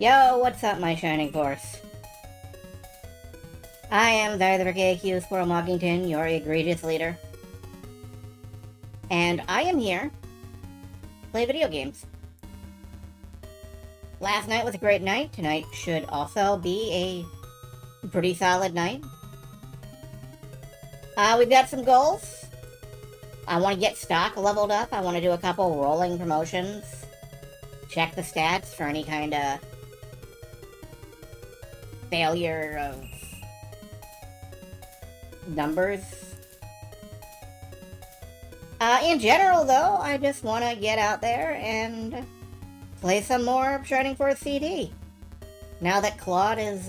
Yo, what's up, my shining force? I am the KQ Squirrel Mockington, your egregious leader. And I am here to play video games. Last night was a great night. Tonight should also be a pretty solid night. We've got some goals. I want to get stock leveled up. I want to do a couple rolling promotions. Check the stats for any kind of failure of numbers. In general, though, I just want to get out there and play some more Shining Force CD. Now that Claude is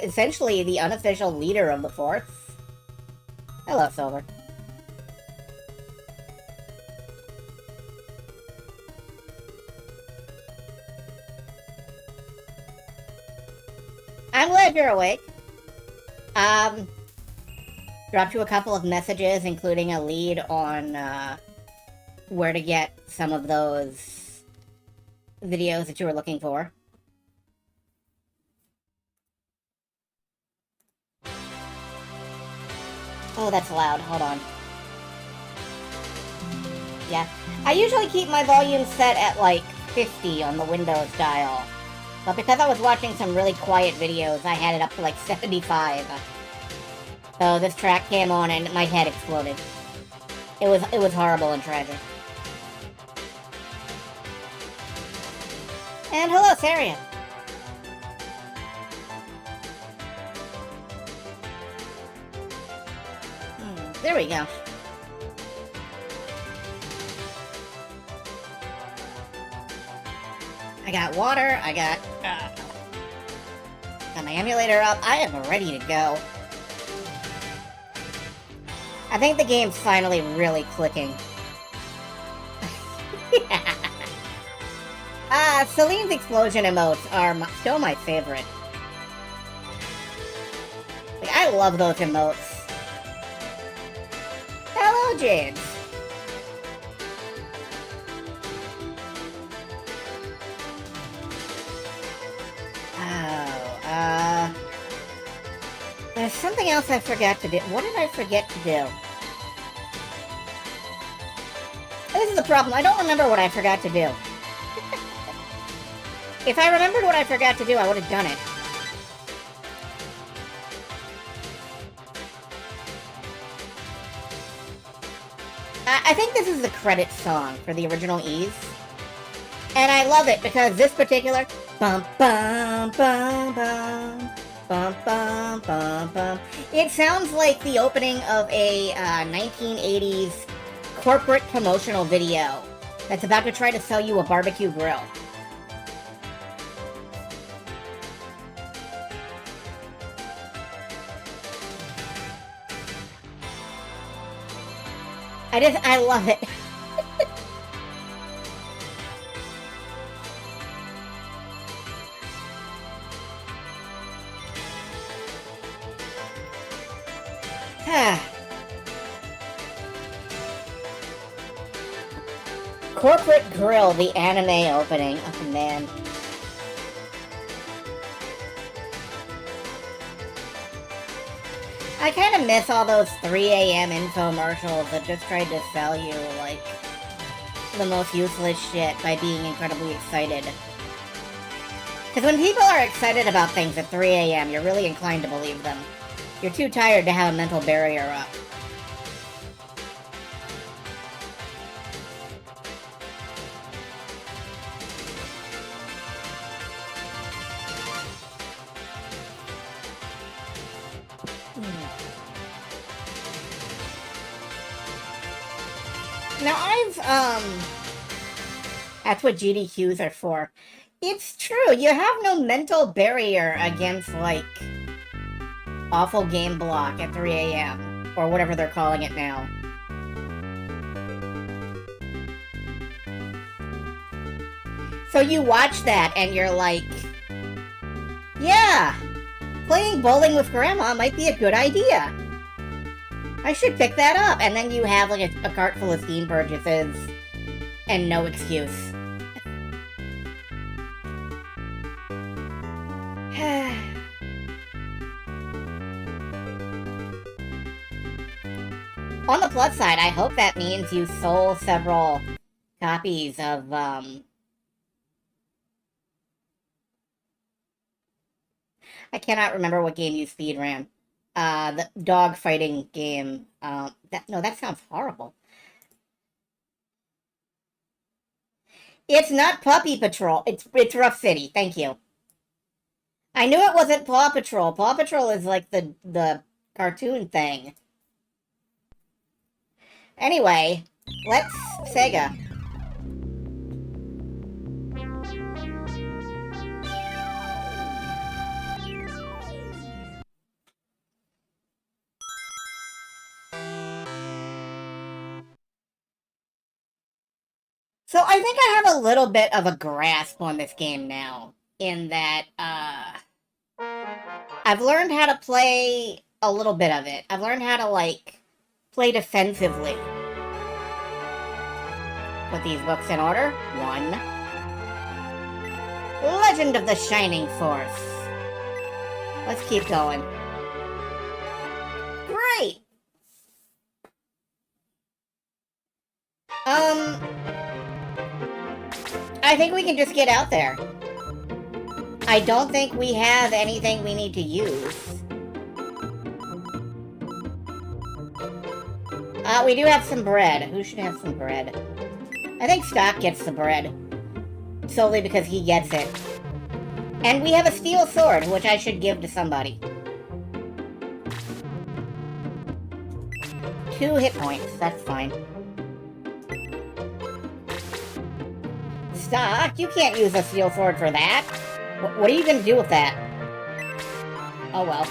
essentially the unofficial leader of the Force. Hello, Silver. I'm glad you're awake. Dropped you a couple of messages, including a lead on where to get some of those videos that you were looking for. Oh, that's loud. Hold on. Yeah. I usually keep my volume set at like 50 on the Windows dial. But because I was watching some really quiet videos, I had it up to like 75. So this track came on and my head exploded. It was horrible and tragic. And hello, Saria. There we go. I got water, I got my emulator up. I am ready to go. I think the game's finally really clicking. Celine's explosion emotes are still my favorite. Like, I love those emotes. Hello, James. There's something else I forgot to do. What did I forget to do? This is the problem. I don't remember what I forgot to do. If I remembered what I forgot to do, I would have done it. I think this is the credits song for the original Ys. And I love it because this particular bum bum bum bum bum bum bum bum. It sounds like the opening of a 1980s corporate promotional video that's about to try to sell you a barbecue grill. I love it. Corporate Grill, the anime opening. Oh, man. I kind of miss all those 3 a.m. infomercials that just tried to sell you, like, the most useless shit by being incredibly excited. Because when people are excited about things at 3 a.m., you're really inclined to believe them. You're too tired to have a mental barrier up. Now, that's what GDQs are for. It's true, you have no mental barrier against, like, awful game block at 3 a.m. or whatever they're calling it now. So you watch that and you're like, yeah, playing bowling with Grandma might be a good idea. I should pick that up. And then you have like a cart full of Steam purchases and no excuse. On the plus side, I hope that means you sold several copies of, I cannot remember what game you speedran. The dog fighting game. That sounds horrible. It's not Puppy Patrol. It's Rough City. Thank you. I knew it wasn't Paw Patrol. Paw Patrol is like the cartoon thing. Anyway, let's Sega. So I think I have a little bit of a grasp on this game now, in that I've learned how to play a little bit of it. I've learned how to, like, play defensively. Put these books in order. 1. Legend of the Shining Force. Let's keep going. Great! I think we can just get out there. I don't think we have anything we need to use. We do have some bread. Who should have some bread? I think Stock gets the bread. Solely because he gets it. And we have a steel sword, which I should give to somebody. 2 hit points. That's fine. Stock, you can't use a steel sword for that. What are you gonna do with that? Oh well.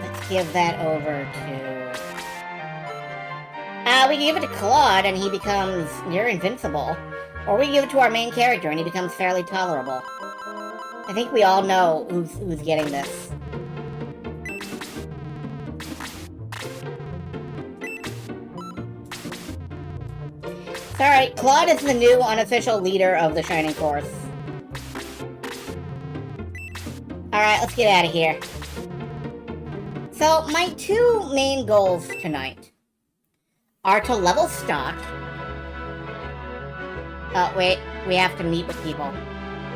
Let's give that over to... we can give it to Claude and he becomes near invincible. Or we can give it to our main character and he becomes fairly tolerable. I think we all know who's getting this. Alright, Claude is the new unofficial leader of the Shining Force. Alright, let's get out of here. So, my 2 main goals tonight are to level Stock. Oh, wait, we have to meet with people.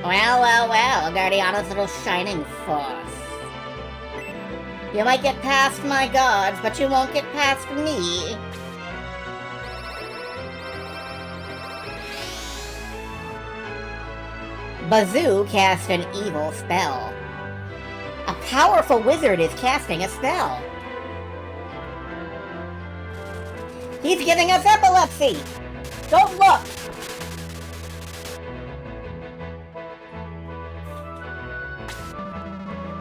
Well, Guardiana's little Shining Force. You might get past my guards, but you won't get past me. Bazoo cast an evil spell. A powerful wizard is casting a spell. He's giving us epilepsy! Don't look!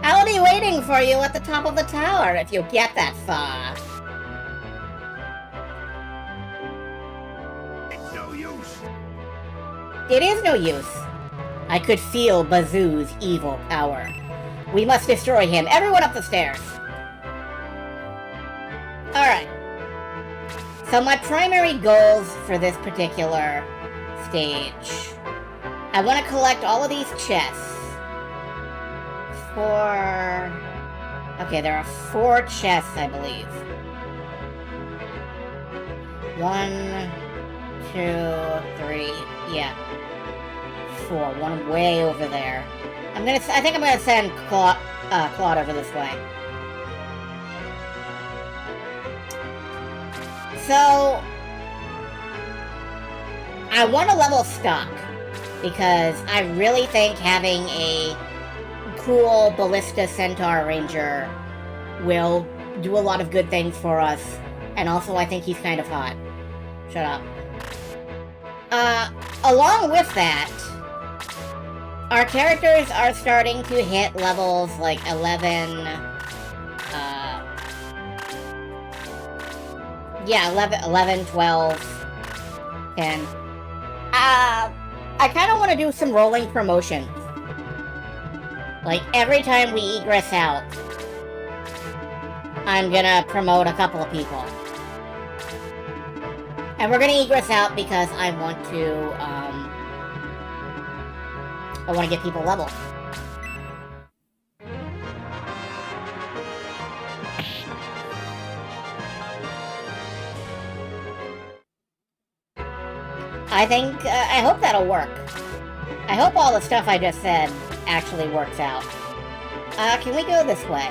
I'll be waiting for you at the top of the tower if you get that far. It's no use. It is no use. I could feel Bazoo's evil power. We must destroy him. Everyone up the stairs. Alright. So my primary goals for this particular stage. I want to collect all of these chests. Okay, there are 4 chests, I believe. 1, 2, 3, yeah. 4, one way over there. I think I'm gonna send Claude over this way. So, I want to level Stock, because I really think having a cool Ballista Centaur Ranger will do a lot of good things for us, and also I think he's kind of hot. Shut up. Along with that, our characters are starting to hit levels like 11, 11, 12, 10. I kind of want to do some rolling promotions. Like, every time we egress out, I'm gonna promote a couple of people. And we're gonna egress out because I want to, I want to get people level. I hope that'll work. I hope all the stuff I just said actually works out. Can we go this way?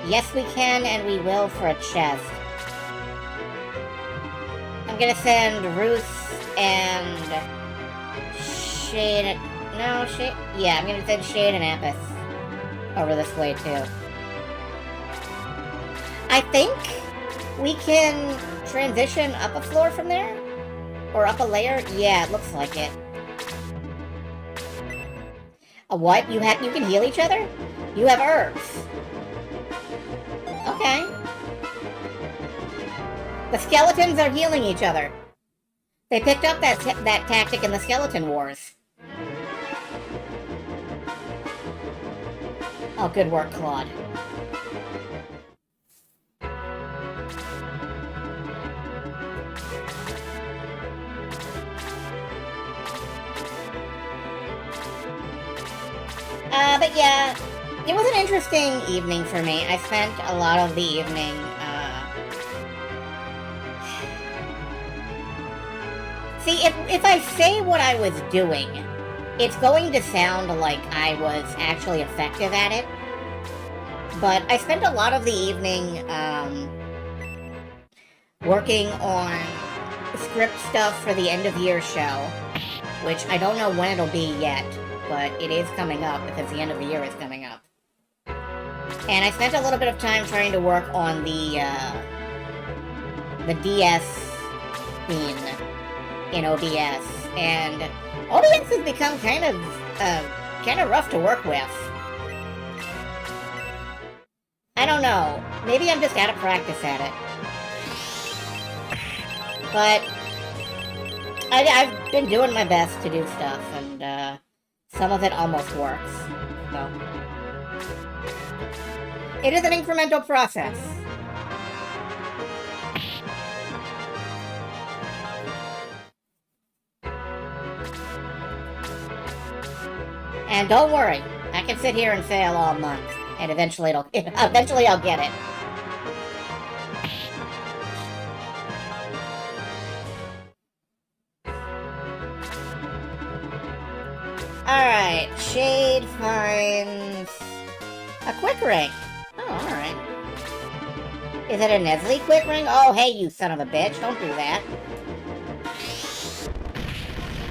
Yes, we can, and we will for a chest. I'm gonna send Ruth and Shade. No, Shade. Yeah, I'm gonna send Shade and Apis over this way too. I think we can transition up a floor from there, or up a layer. Yeah, it looks like it. A what? You can heal each other? You have herbs. Okay. The skeletons are healing each other. They picked up that tactic in the Skeleton Wars. Oh, good work, Claude. But yeah, it was an interesting evening for me. I spent a lot of the evening, See, if I say what I was doing, it's going to sound like I was actually effective at it. But I spent a lot of the evening, working on script stuff for the end-of-year show, which I don't know when it'll be yet, but it is coming up because the end of the year is coming up. And I spent a little bit of time trying to work on the DS theme in OBS, and OBS has become kind of rough to work with. I don't know. Maybe I'm just out of practice at it. But I've been doing my best to do stuff, and some of it almost works. So it is an incremental process. And don't worry, I can sit here and fail all month, and eventually I'll get it. Alright, Shade finds a quick ring. Oh, alright. Is it a Nestle quick ring? Oh, hey, you son of a bitch, don't do that.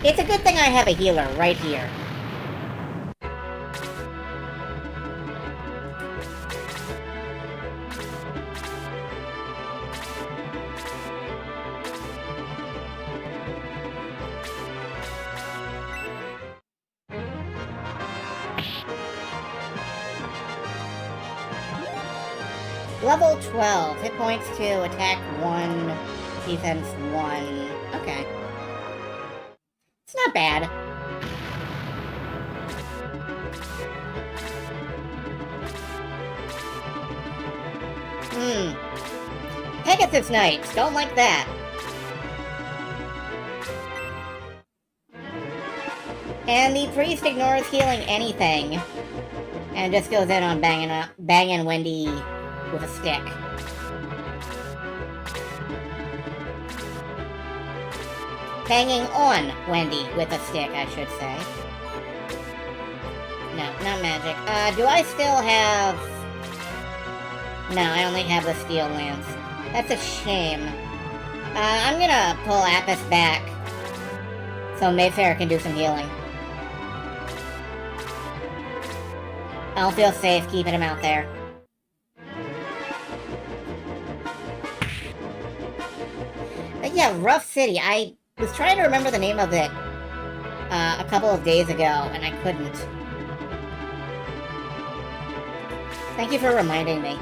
It's a good thing I have a healer right here. Level 12, hit points 2, attack 1, defense 1. Okay. It's not bad. Pegasus Knights, don't like that. And the priest ignores healing anything, and just goes in on banging Wendy with a stick. Banging on Wendy with a stick, I should say. No, not magic. Do I still have... No, I only have the steel lance. That's a shame. I'm gonna pull Apis back so Mayfair can do some healing. I don't feel safe keeping him out there. But yeah, Rough City. I was trying to remember the name of it a couple of days ago, and I couldn't. Thank you for reminding me.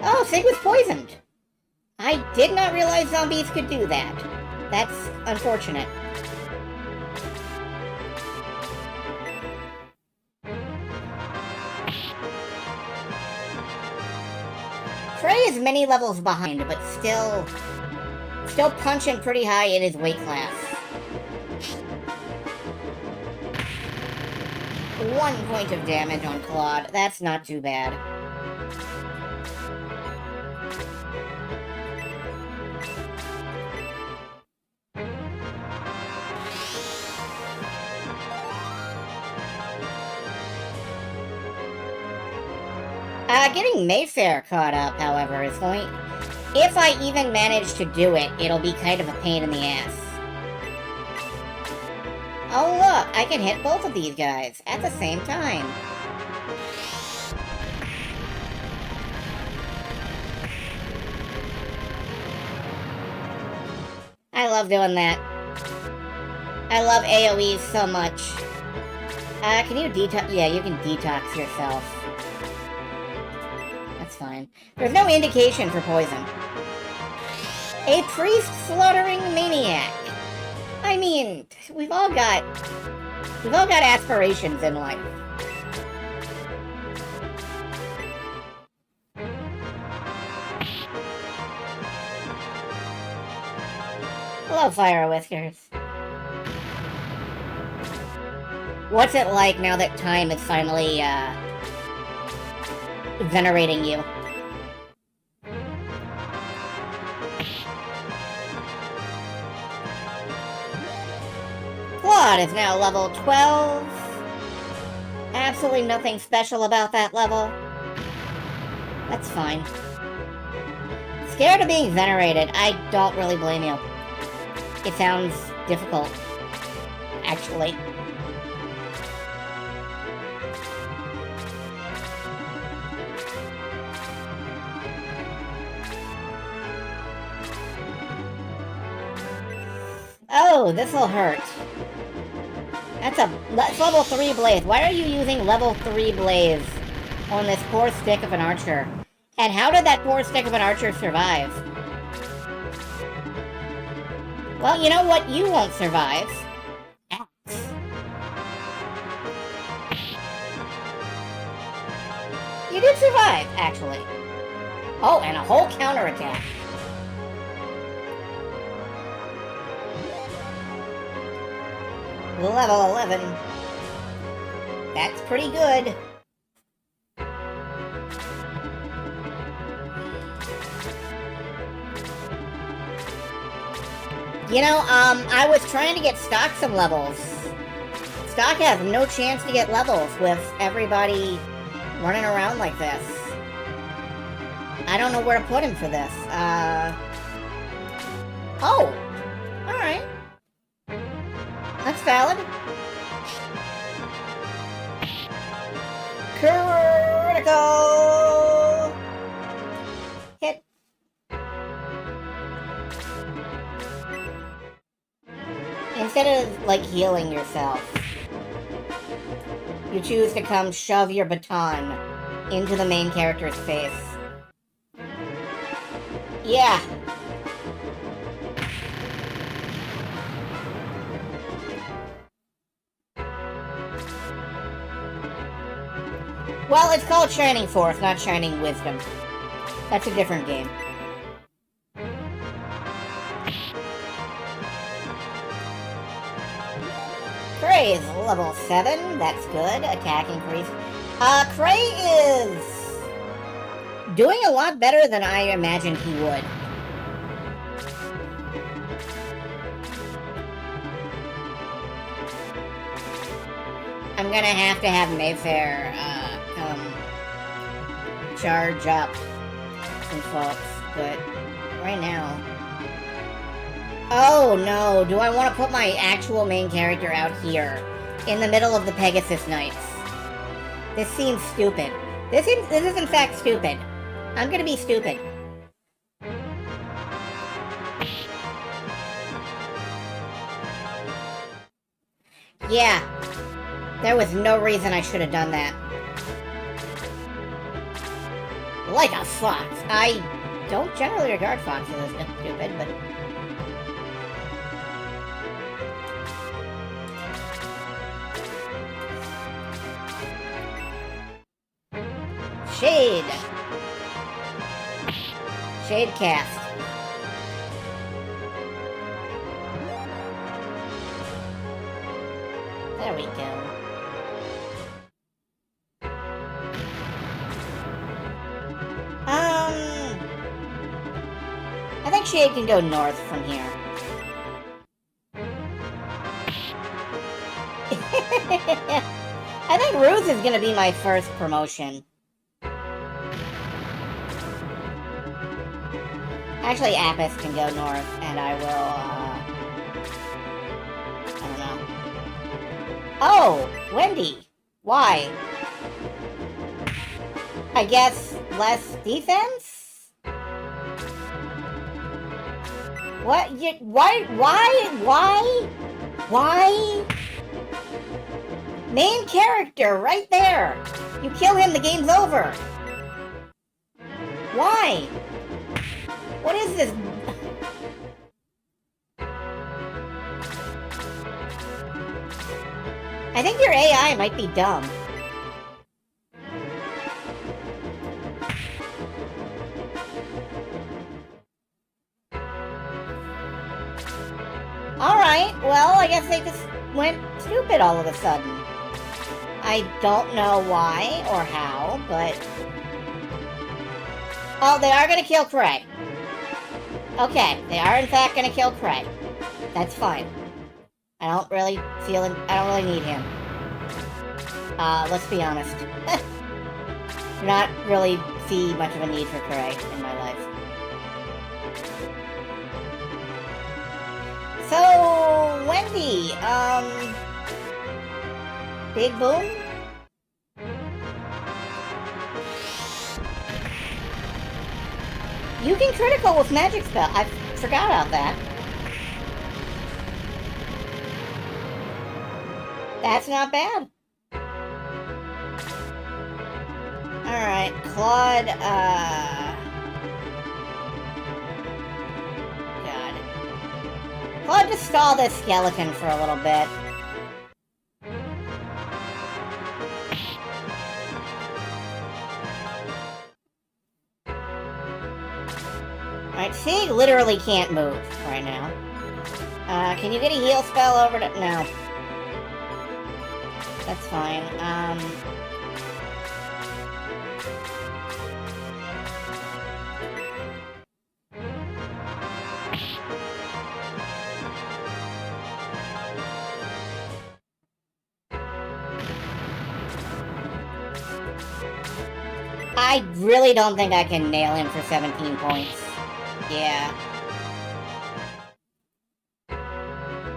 Oh, Sig was poisoned! I did not realize zombies could do that. That's unfortunate. is many levels behind, but still punching pretty high in his weight class. 1 point of damage on Claude. That's not too bad. Getting Mayfair caught up, however, is going... If I even manage to do it, it'll be kind of a pain in the ass. Oh look, I can hit both of these guys at the same time. I love doing that. I love AoEs so much. Can you detox? Yeah, you can detox yourself. That's fine. There's no indication for poison. A priest slaughtering maniac. I mean, we've all got aspirations in life. Hello, Fire Whiskers. What's it like now that time is finally, venerating you? Claude is now level 12. Absolutely nothing special about that level. That's fine. Scared of being venerated. I don't really blame you. It sounds difficult, actually. Oh, this'll hurt. That's level 3 Blaze. Why are you using level 3 Blaze on this poor stick of an archer? And how did that poor stick of an archer survive? Well, you know what? You won't survive. Axe. You did survive, actually. Oh, and a whole counterattack. Level 11. That's pretty good. You know, I was trying to get Stock some levels. Stock has no chance to get levels with everybody running around like this. I don't know where to put him for this. Oh! Alright. That's valid. Critical! Hit. Instead of, like, healing yourself, you choose to come shove your baton into the main character's face. Yeah. Well, it's called Shining Force, not Shining Wisdom. That's a different game. Cray is level 7. That's good. Attack increase. Cray is doing a lot better than I imagined he would. I'm gonna have to have Mayfair, come charge up some folks, but right now... Oh no, do I want to put my actual main character out here, in the middle of the Pegasus Knights? This seems stupid. This is in fact stupid. I'm gonna be stupid. Yeah. There was no reason I should have done that. Like a fox. I don't generally regard foxes as stupid, but... Shade! Shade cast. There we go. I think Shade can go north from here. I think Ruth is gonna be my first promotion. Actually, Apis can go north, and I will, I don't know. Oh! Wendy! Why? I guess less defense? What? Why? Main character, right there! You kill him, the game's over! Why? What is this? I think your AI might be dumb. Alright, well, I guess they just went stupid all of a sudden. I don't know why or how, but... Oh, they are gonna kill Craig. Okay, they are in fact gonna kill Craig. That's fine. I don't really need him. Let's be honest. Do not really see much of a need for Craig in my life. So, Wendy, Big Boom? You can critical with magic spell. I forgot about that. That's not bad. Alright, Claude, God. Claude, just stall this skeleton for a little bit. Alright, Sig literally can't move right now. Can you get a heal spell over to... No. That's fine. I really don't think I can nail him for 17 points. Yeah.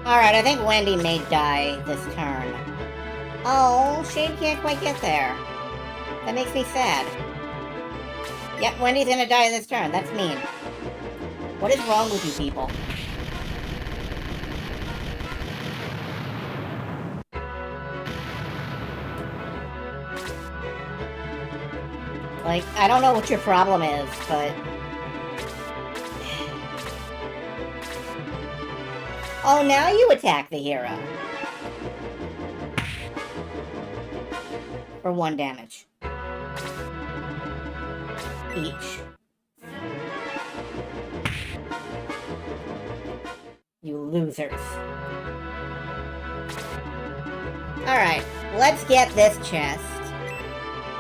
Alright, I think Wendy may die this turn. Oh, Shade can't quite get there. That makes me sad. Yep, Wendy's gonna die this turn. That's mean. What is wrong with you people? Like, I don't know what your problem is, but... Oh, now you attack the hero. For 1 damage. Each. You losers. Alright, let's get this chest.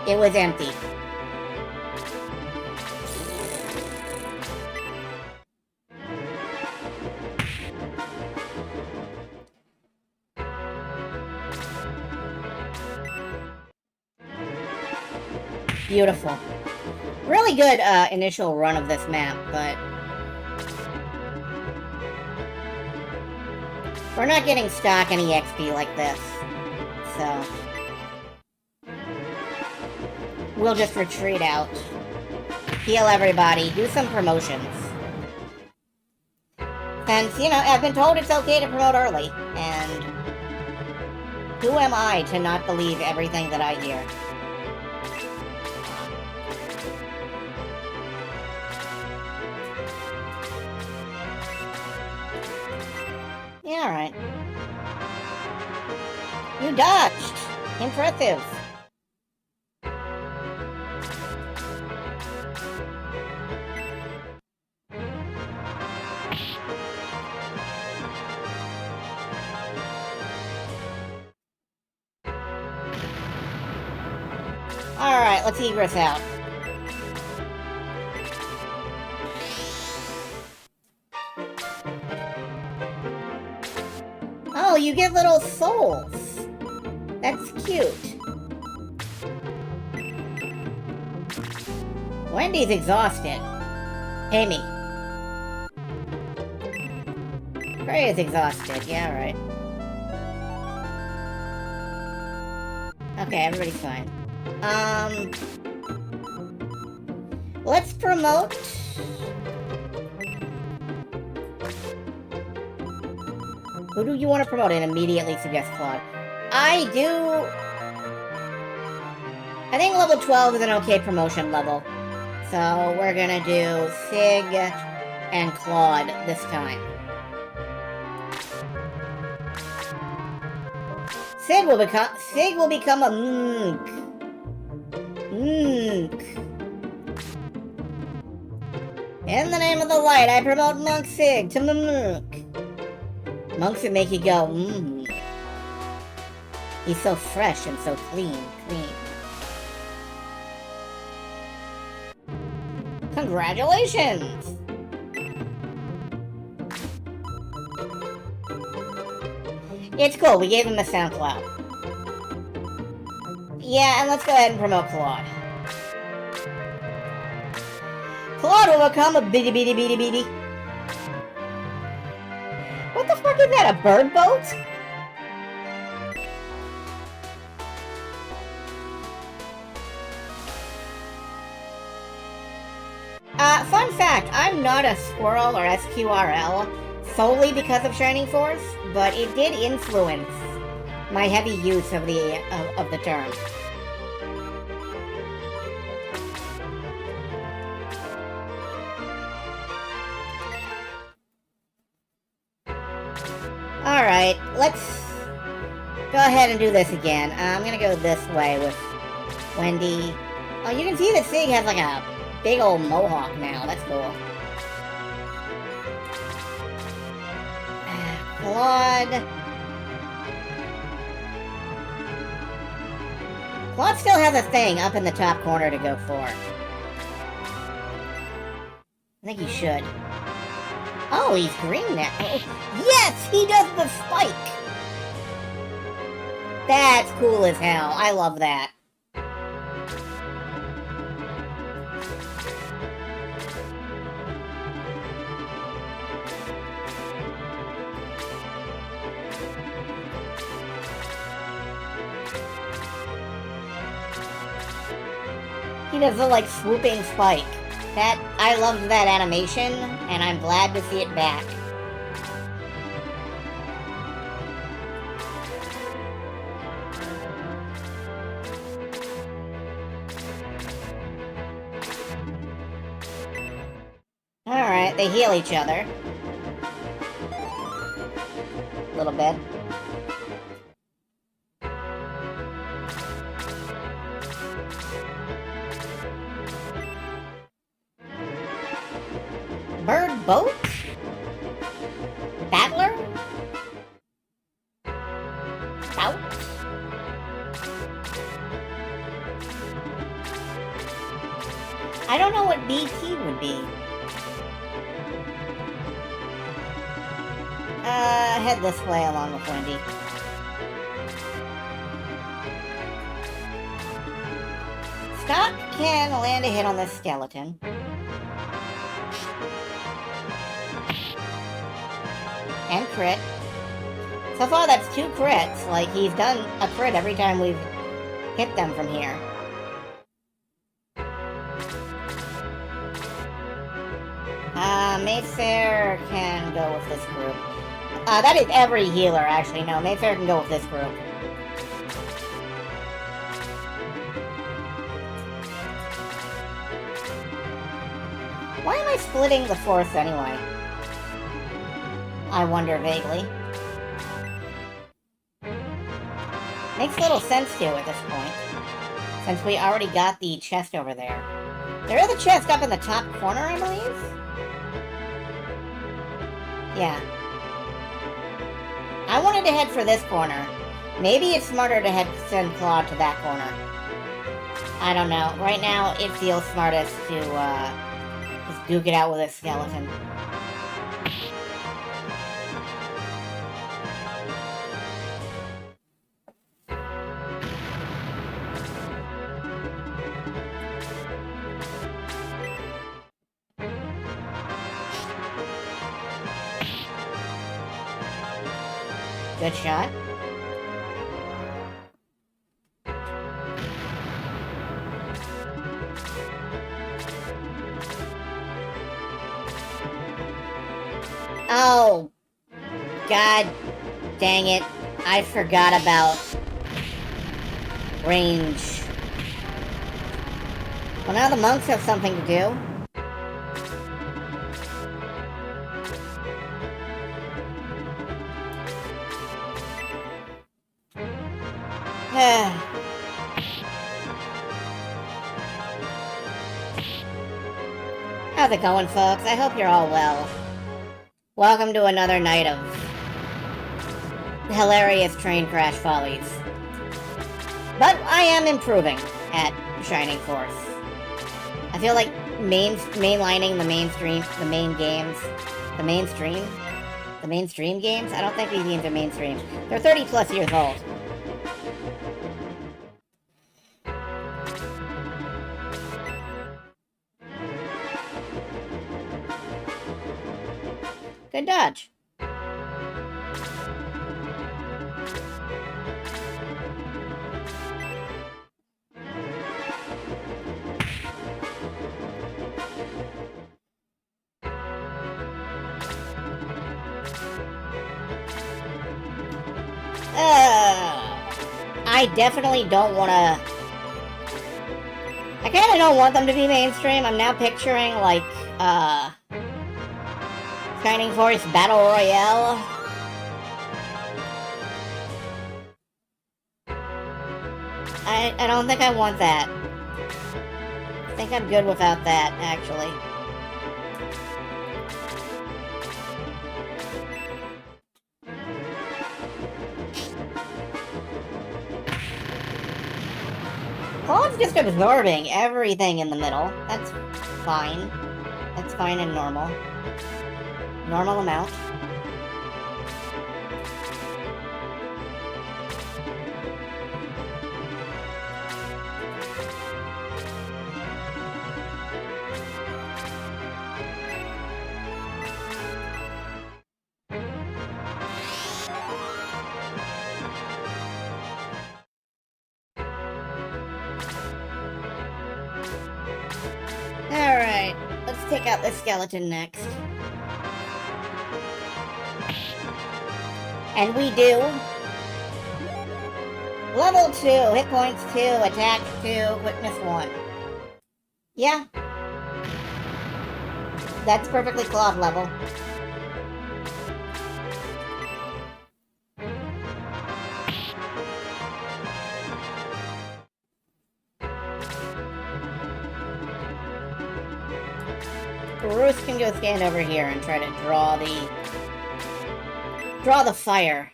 It was empty. Beautiful. Really good initial run of this map, but... we're not getting stock any XP like this, so... we'll just retreat out. Heal everybody, do some promotions. Since, you know, I've been told it's okay to promote early, and... who am I to not believe everything that I hear? Yeah, alright. You dodged! Impressive! Alright, let's egress out. Oh, you get little souls. That's cute. Wendy's exhausted. Pay me. Gray is exhausted. Yeah, right. Okay, everybody's fine. Let's promote... Who do you want to promote and immediately suggest Claude? I do... I think level 12 is an okay promotion level. So we're gonna do Sig and Claude this time. Sig will become a monk. In the name of the light, I promote Monk Sig to monk. Monks that make you go, He's so fresh and so clean. Congratulations! It's cool, we gave him a SoundCloud. Yeah, and let's go ahead and promote Claude. Claude will become a bitty. What the fuck is that, a bird boat? Fun fact, I'm not a squirrel or SQRL solely because of Shining Force, but it did influence my heavy use of the term. Alright, let's go ahead and do this again. I'm gonna go this way with Wendy. Oh, you can see that Sig has like a big old mohawk now. That's cool. Claude still has a thing up in the top corner to go for. I think he should. Oh, he's green now. Yes, he does the spike. That's cool as hell. I love that. He does the, like, swooping spike. I loved that animation, and I'm glad to see it back. Alright, they heal each other. A little bit. Bird boat? Battler? Bout? I don't know what BT would be. Head this way along with Wendy. Stock can land a hit on this skeleton. And crit. So far, that's 2 crits. Like, he's done a crit every time we've hit them from here. Mayfair can go with this group. That is every healer, actually. No, Mayfair can go with this group. Why am I splitting the force anyway? I wonder vaguely. Makes little sense to at this point, since we already got the chest over there. There is a chest up in the top corner, I believe? Yeah. I wanted to head for this corner. Maybe it's smarter to send Claude to that corner. I don't know. Right now, it feels smartest to just duke it out with a skeleton. Good shot. Oh, God dang it. I forgot about range. Well, now the monks have something to do. How's it going, folks? I hope you're all well. Welcome to another night of hilarious train crash follies. But I am improving at Shining Force. I feel like mainlining the mainstream games? I don't think these games are mainstream. They're 30 plus years old. Good dodge. I definitely don't want to... I kind of don't want them to be mainstream. I'm now picturing, like, Shining Force Battle Royale. I don't think I want that. I think I'm good without that, actually. Claw's just absorbing everything in the middle. That's fine. That's fine and normal. Normal amount. Alright, let's take out the skeleton next. And we do. Level 2, hit points 2, attack 2, quickness 1. Yeah. That's perfectly clawed level. Bruce can go stand over here and try to draw the fire.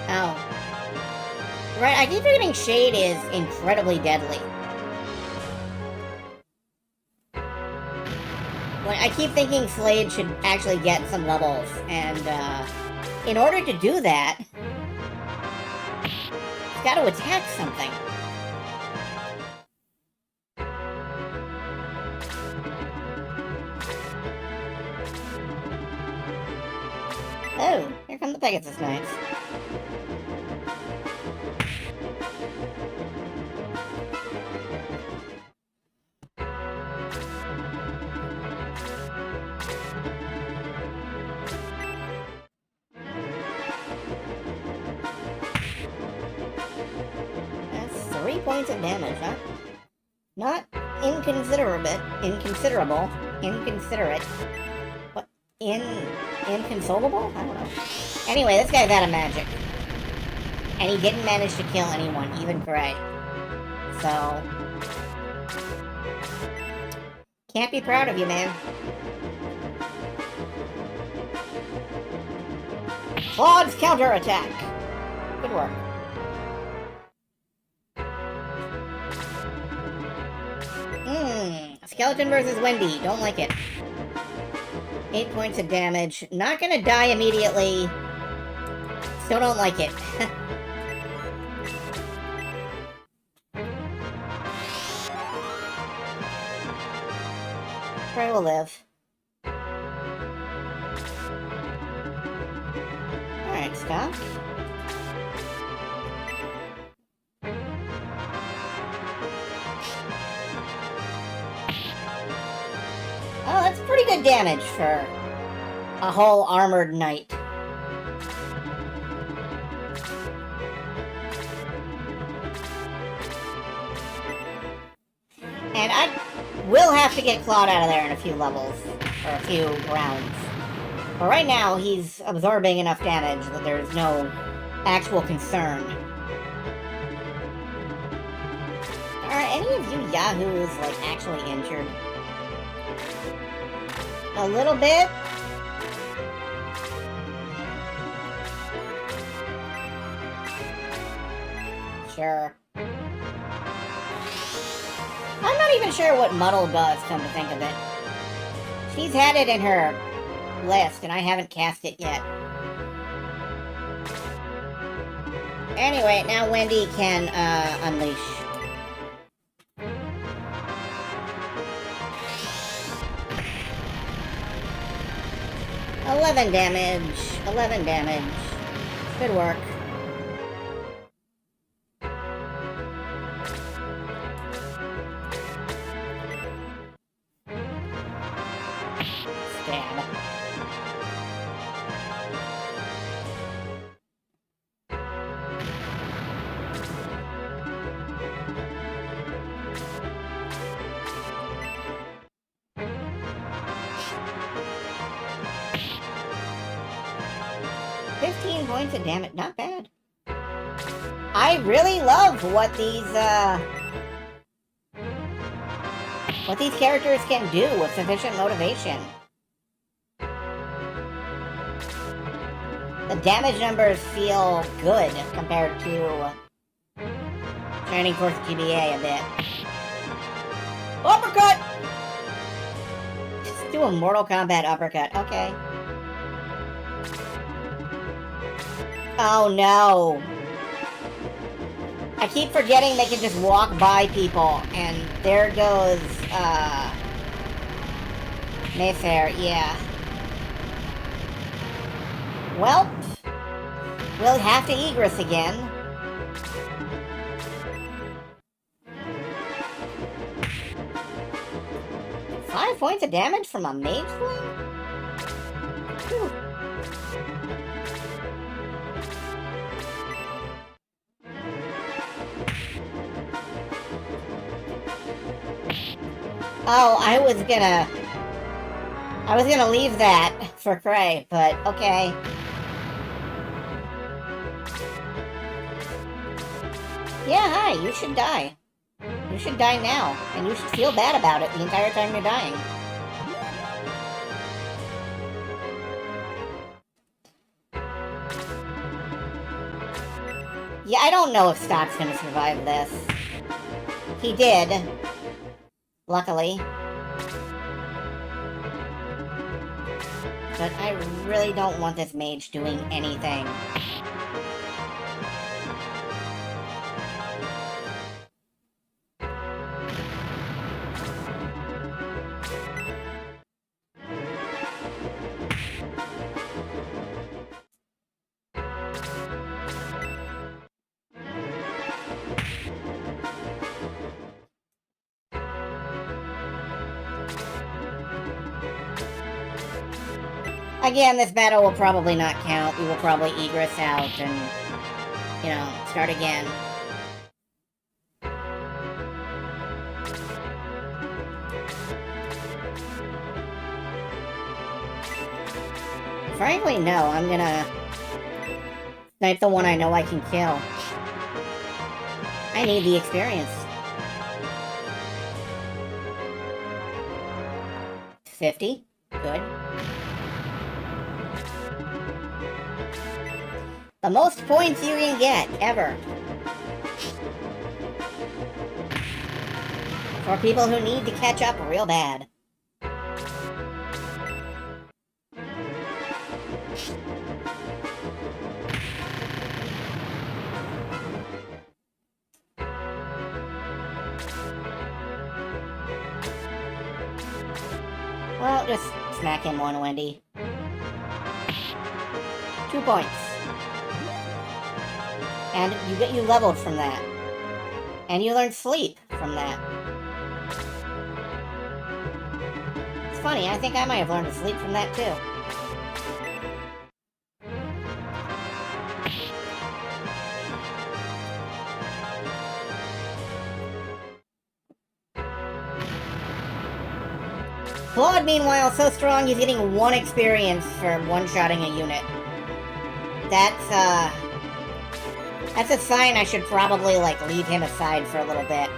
Oh. Right, I keep forgetting Shade is incredibly deadly. Like, I keep thinking Slade should actually get some levels, and in order to do that, he's got to attack something. Oh, here come the Pegasus Knights. That's 3 points of damage, huh? Not inconsiderate. What? Inconsolable? I don't know. Anyway, this guy's out of magic. And he didn't manage to kill anyone, even Gray. So... can't be proud of you, man. Claw's counterattack. Good work. Skeleton versus Wendy. Don't like it. 8 points of damage. Not gonna die immediately. Still don't like it. Prey will live. Alright, stop. Oh, that's pretty good damage for a whole armored knight. And I will have to get Claude out of there in a few levels, or a few rounds. But right now, he's absorbing enough damage that there's no actual concern. Are any of you yahoos, like, actually injured? A little bit? Sure. I'm not even sure what Muddle does, come to think of it. She's had it in her list, and I haven't cast it yet. Anyway, now Wendy can, unleash. $11 damage. 11 damage. Good work. Stab. Points of damage, not bad. I really love what these characters can do with sufficient motivation. The damage numbers feel good compared to Shining Force GBA a bit. Uppercut! Just do a Mortal Kombat uppercut, okay. Oh no. I keep forgetting they can just walk by people, and there goes, Mayfair, yeah. Well, we'll have to Egress again. Five points of damage from a mage swing? Whew. Oh, I was gonna leave that for Cray, but okay. Yeah, hi, you should die. You should die now, and you should feel bad about it the entire time you're dying. Yeah, I don't know if Stock's gonna survive this. He did. Luckily. But I really don't want this mage doing anything. Again, this battle will probably not count. We will probably egress out and, you know, start again. Frankly, no. I'm gonna snipe the one I know I can kill. I need the experience. 50. Good. The most points you can get, ever. For people who need to catch up real bad. Well, just smack him one, Wendy. 2 points. And you leveled from that. And you learned sleep from that. It's funny, I think I might have learned to sleep from that too. Claude, meanwhile, so strong he's getting 1 experience for one-shotting a unit. That's a sign I should probably, like, leave him aside for a little bit.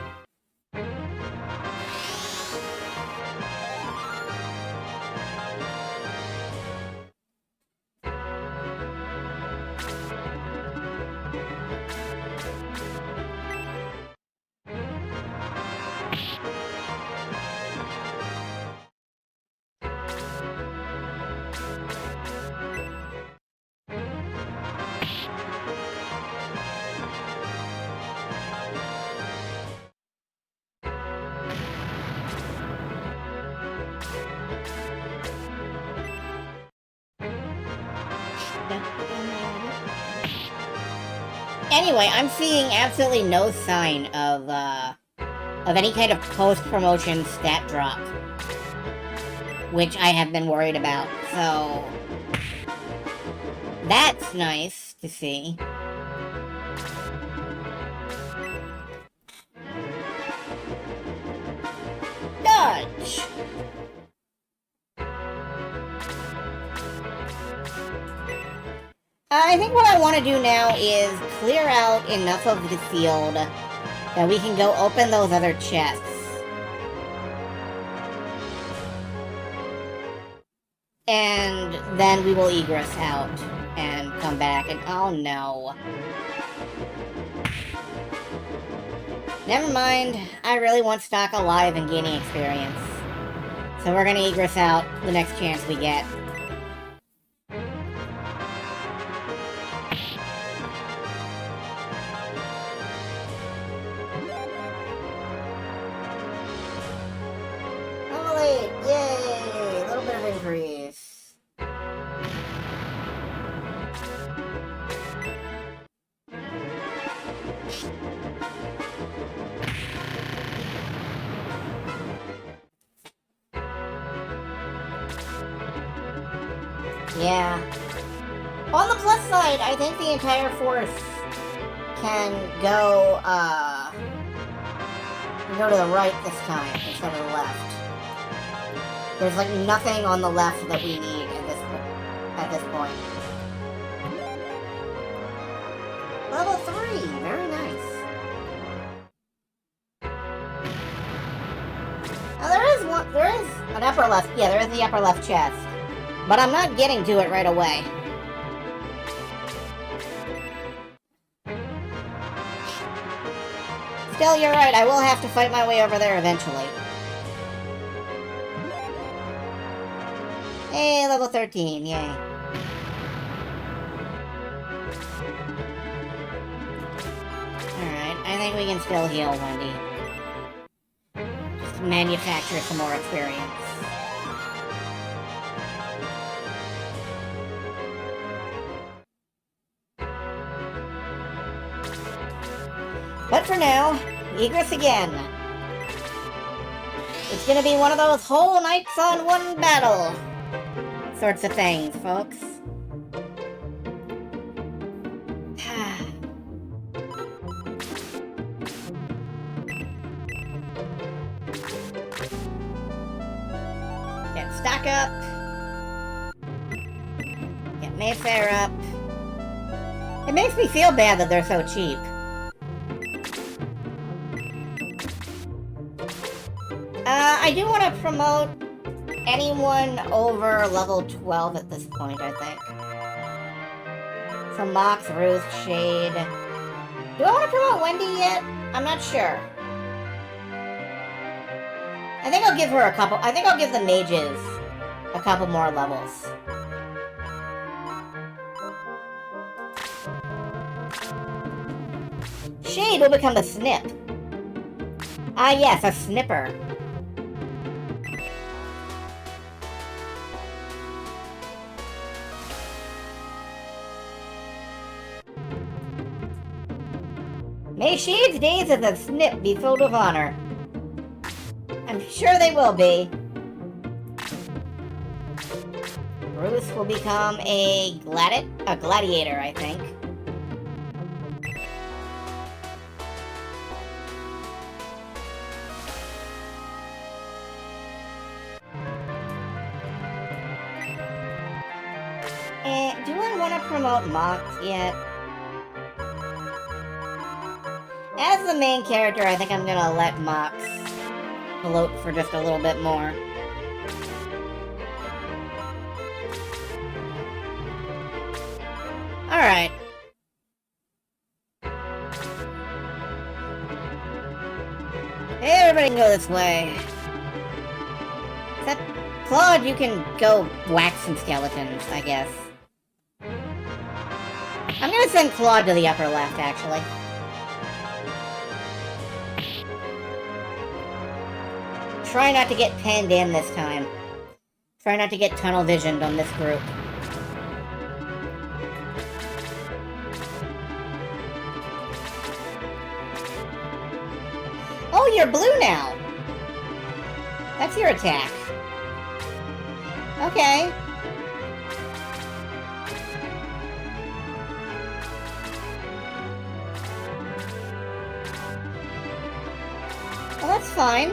Anyway, I'm seeing absolutely no sign of any kind of post-promotion stat drop, which I have been worried about, so that's nice to see. Dodge! I think what I want to do now is clear out enough of the field that we can go open those other chests. And then we will egress out and come back and... oh no. Never mind, I really want stock alive and gaining experience. So we're gonna egress out the next chance we get. Yay! A little bit of increase. Yeah. On the plus side, I think the entire force can go to the right this time instead of the left. There's like nothing on the left that we need at this point. Level 3, very nice. Now there is an upper left, yeah, there is the upper left chest. But I'm not getting to it right away. Still, you're right, I will have to fight my way over there eventually. Hey, level 13, yay. Alright, I think we can still heal Wendy. Just manufacture some more experience. But for now, egress again. It's gonna be one of those whole nights on one battle sorts of things, folks. Get stock up. Get Mayfair up. It makes me feel bad that they're so cheap. I do want to promote anyone over level 12 at this point, I think. So Mox, Ruth, Shade. Do I want to promote Wendy yet? I'm not sure. I think I'll give her a couple. I think I'll give the mages a couple more levels. Shade will become a snip. Ah, yes, a snipper. May Shade's days as a snip be filled with honor. I'm sure they will be. Bruce will become a gladiator, I think. Do I want to promote Mox yet? As the main character, I think I'm gonna let Mox float for just a little bit more. Alright. Hey, everybody can go this way. Except, Claude, you can go whack some skeletons, I guess. I'm gonna send Claude to the upper left, actually. Try not to get penned in this time. Try not to get tunnel visioned on this group. Oh, you're blue now! That's your attack. Okay. Well, that's fine.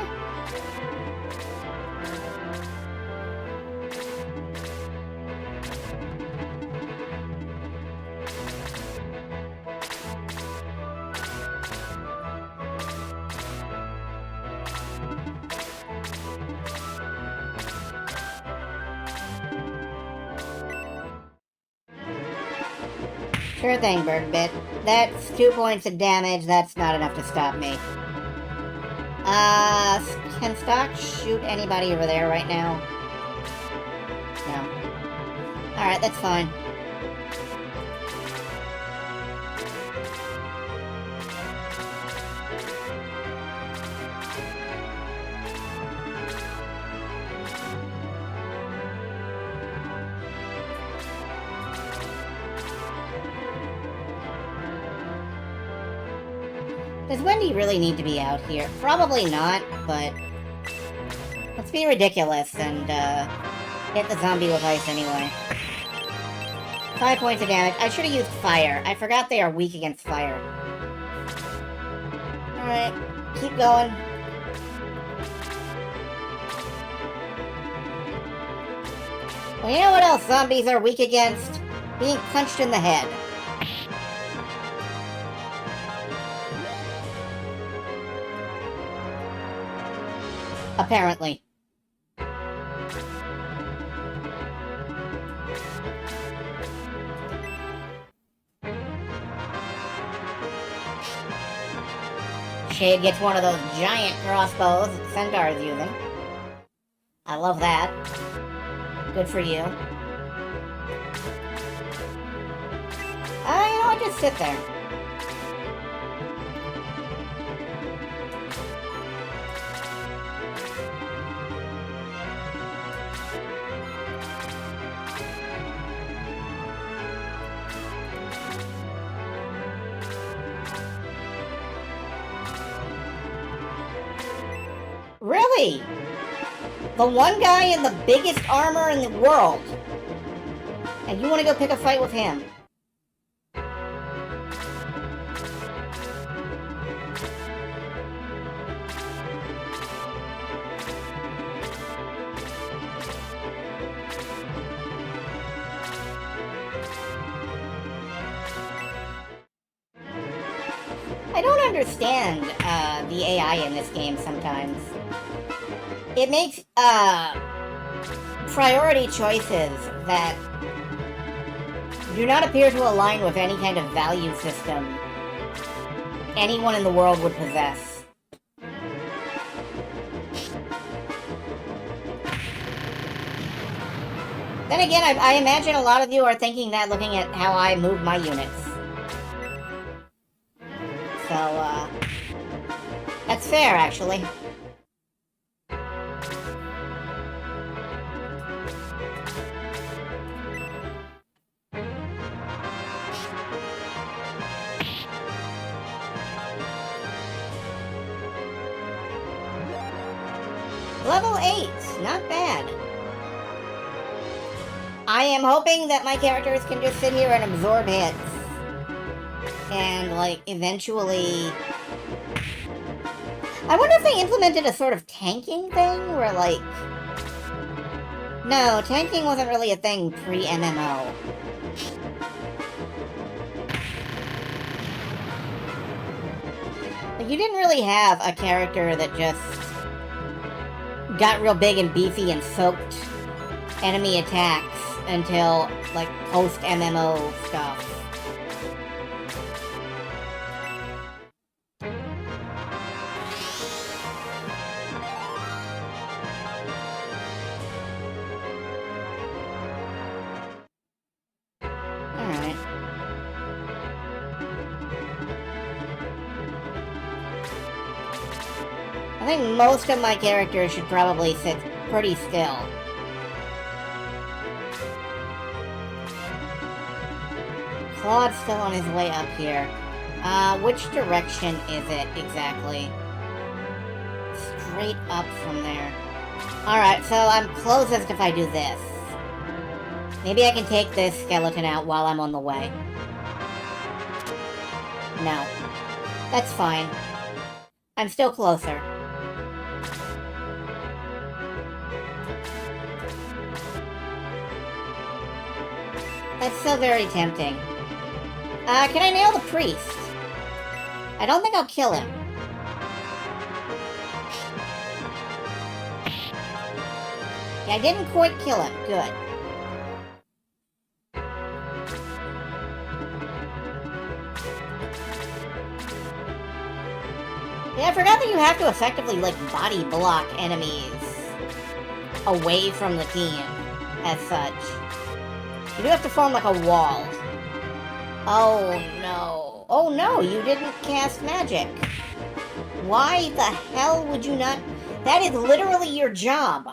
Sure thing, Birdbit. That's 2 points of damage. That's not enough to stop me. Can Stock shoot anybody over there right now? No. Alright, that's fine. Does Wendy really need to be out here? Probably not, but let's be ridiculous and hit the zombie with ice anyway. 5 points of damage. I should have used fire. I forgot they are weak against fire. Alright, keep going. Well, you know what else zombies are weak against? Being punched in the head. Apparently. Shade gets one of those giant crossbows that Centaur is using. I love that. Good for you. You know what? Just sit there. Really? The one guy in the biggest armor in the world. And you want to go pick a fight with him? I don't understand the AI in this game sometimes. It makes priority choices that do not appear to align with any kind of value system anyone in the world would possess. Then again, I imagine a lot of you are thinking that looking at how I move my units. So, that's fair, actually. Level 8, not bad. I am hoping that my characters can just sit here and absorb hits. And, like, eventually... I wonder if they implemented a sort of tanking thing, where, like... No, tanking wasn't really a thing pre-MMO. Like, you didn't really have a character that just got real big and beefy and soaked enemy attacks until, like, post-MMO stuff. Alright. I think most of my characters should probably sit pretty still. Claude's still on his way up here. Which direction is it exactly? Straight up from there. Alright, so I'm closest if I do this. Maybe I can take this skeleton out while I'm on the way. No. That's fine. I'm still closer. That's still very tempting. Can I nail the priest? I don't think I'll kill him. Yeah, I didn't quite kill him. Good. Yeah, I forgot that you have to effectively, like, body block enemies away from the team, as such. You do have to form, like, a wall. Oh, no. Oh, no, you didn't cast magic. Why the hell would you not... That is literally your job.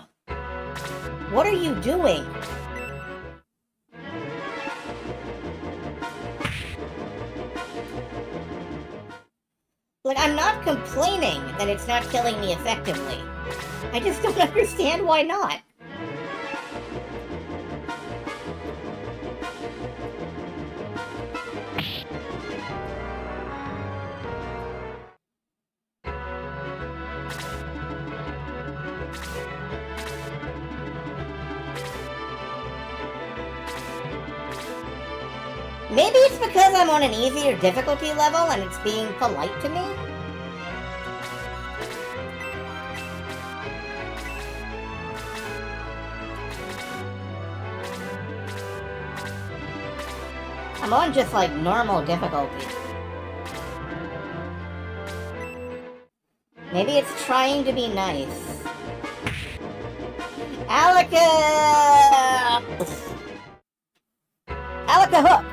What are you doing? Like, I'm not complaining that it's not killing me effectively. I just don't understand why not. Maybe it's because I'm on an easier difficulty level and it's being polite to me? I'm on just, like, normal difficulty. Maybe it's trying to be nice. Alaka! Alaka hook!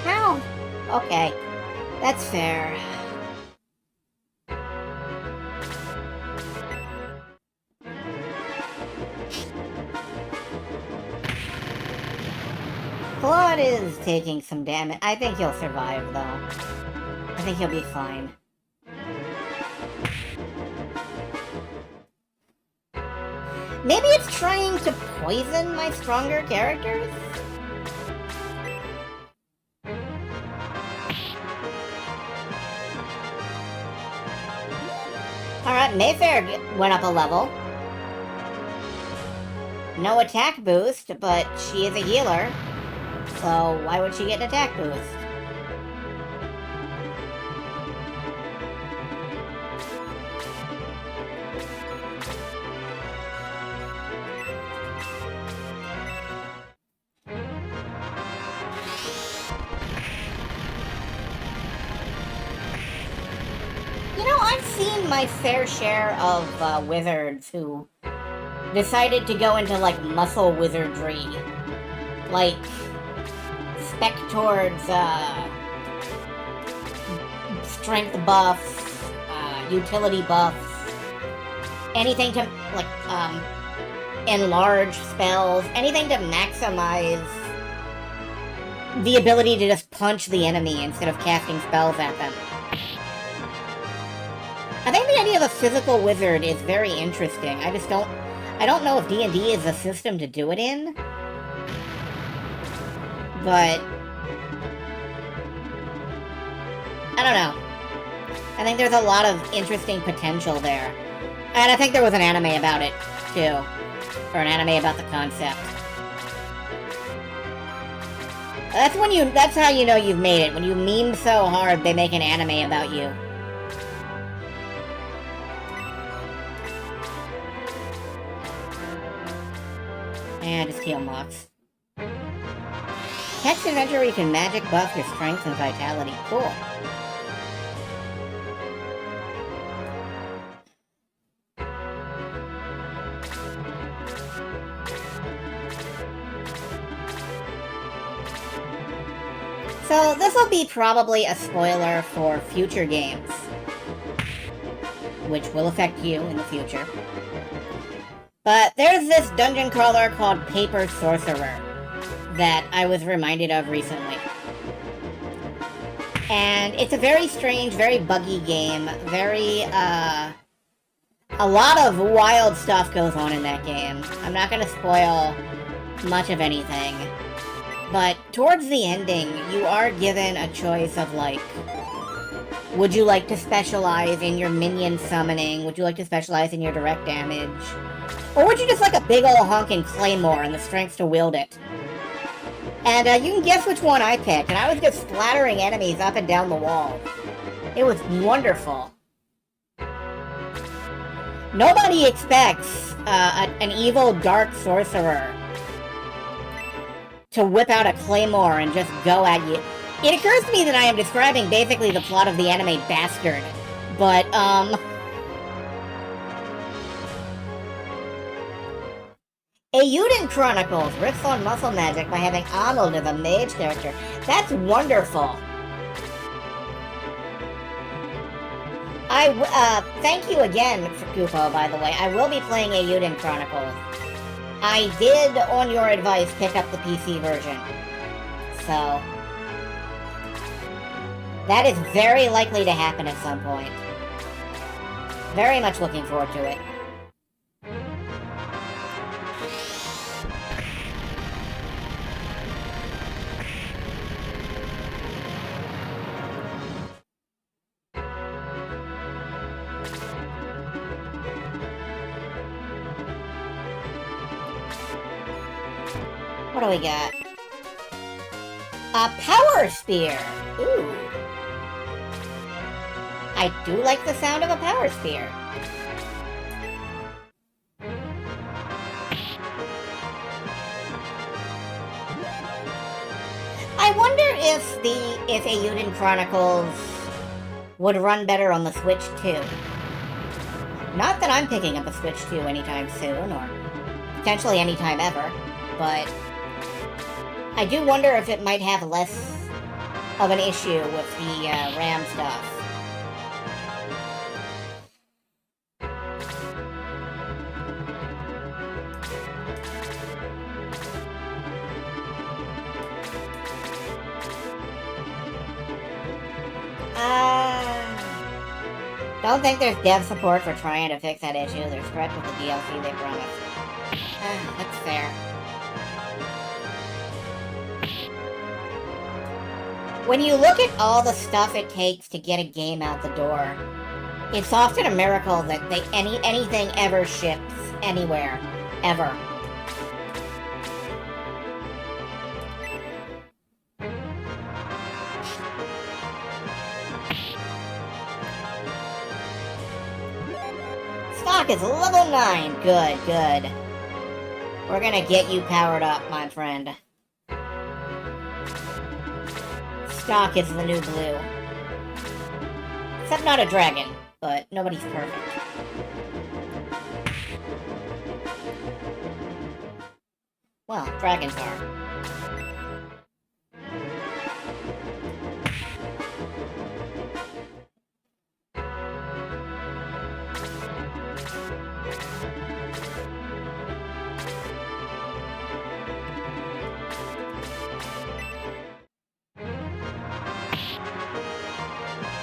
How? Okay. That's fair. Claude is taking some damage. I think he'll survive, though. I think he'll be fine. Maybe it's trying to poison my stronger characters? Alright, Mayfair went up a level. No attack boost, but she is a healer. So why would she get an attack boost? seen my fair share of wizards who decided to go into, like, muscle wizardry. Like, spec towards, strength buffs, utility buffs, anything to, like, enlarge spells, anything to maximize the ability to just punch the enemy instead of casting spells at them. I think the idea of a physical wizard is very interesting. I don't know if D&D is a system to do it in, but I don't know. I think there's a lot of interesting potential there. And I think there was an anime about it, too. Or an anime about the concept. That's how you know you've made it. When you meme so hard, they make an anime about you. And just heal mocks. Text adventure where you can magic buff your strength and vitality. Cool. So this will be probably a spoiler for future games, which will affect you in the future. But there's this dungeon crawler called Paper Sorcerer that I was reminded of recently. And it's a very strange, very buggy game. A lot of wild stuff goes on in that game. I'm not going to spoil much of anything. But towards the ending, you are given a choice of, like, would you like to specialize in your minion summoning? Would you like to specialize in your direct damage? Or would you just like a big ol' honking claymore and the strength to wield it? And you can guess which one I picked, and I was just splattering enemies up and down the wall. It was wonderful. Nobody expects an evil dark sorcerer to whip out a claymore and just go at you. It occurs to me that I am describing basically the plot of the anime Bastard, but, Eiyuden Chronicles riffs on muscle magic by having Arnold as a mage character. That's wonderful. Thank you again, Kupo, by the way. I will be playing Eiyuden Chronicles. I did, on your advice, pick up the PC version. So that is very likely to happen at some point. Very much looking forward to it. What do we got? A power spear! Ooh. I do like the sound of a power spear. I wonder if Eiyuden Chronicles would run better on the Switch 2. Not that I'm picking up a Switch 2 anytime soon, or potentially anytime ever, but I do wonder if it might have less of an issue with the RAM stuff. Don't think there's dev support for trying to fix that issue. They're stretched with the DLC they promised. That's fair. When you look at all the stuff it takes to get a game out the door, it's often a miracle that anything ever ships anywhere, ever. Stock is level 9. Good, good. We're gonna get you powered up, my friend. Stock is the new blue. Except not a dragon. but nobody's perfect. Well, dragons are.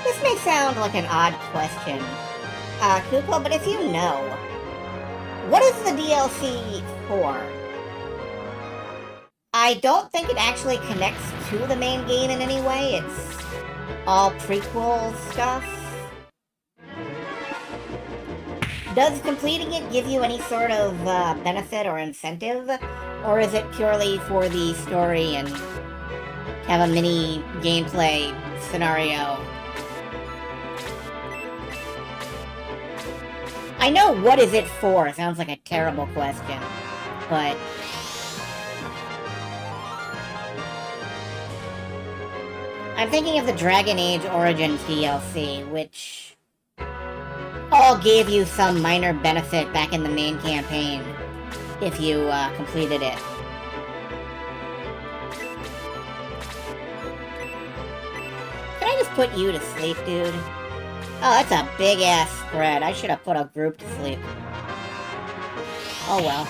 This may sound like an odd question, Kupo, but if you know, what is the DLC for? I don't think it actually connects to the main game in any way. It's all prequel stuff. Does completing it give you any sort of benefit or incentive? Or is it purely for the story and have a mini gameplay scenario? I know what is it for sounds like a terrible question, but I'm thinking of the Dragon Age Origins DLC, which all gave you some minor benefit back in the main campaign if you completed it. Can I just put you to sleep, dude? Oh, that's a big-ass spread. I should have put a group to sleep. Oh well.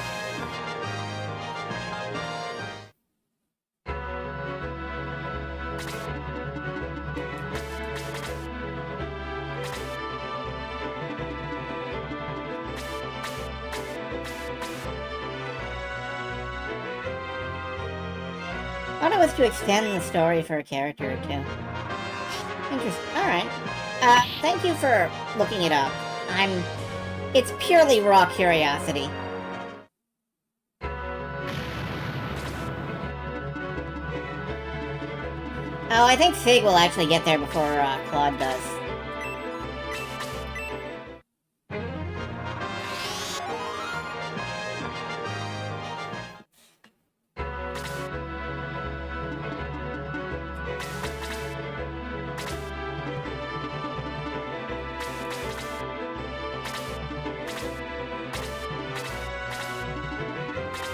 I thought it was to extend the story for a character or two. Interesting. Alright. Thank you for looking it up. It's purely raw curiosity. Oh, I think Sig will actually get there before Claude does.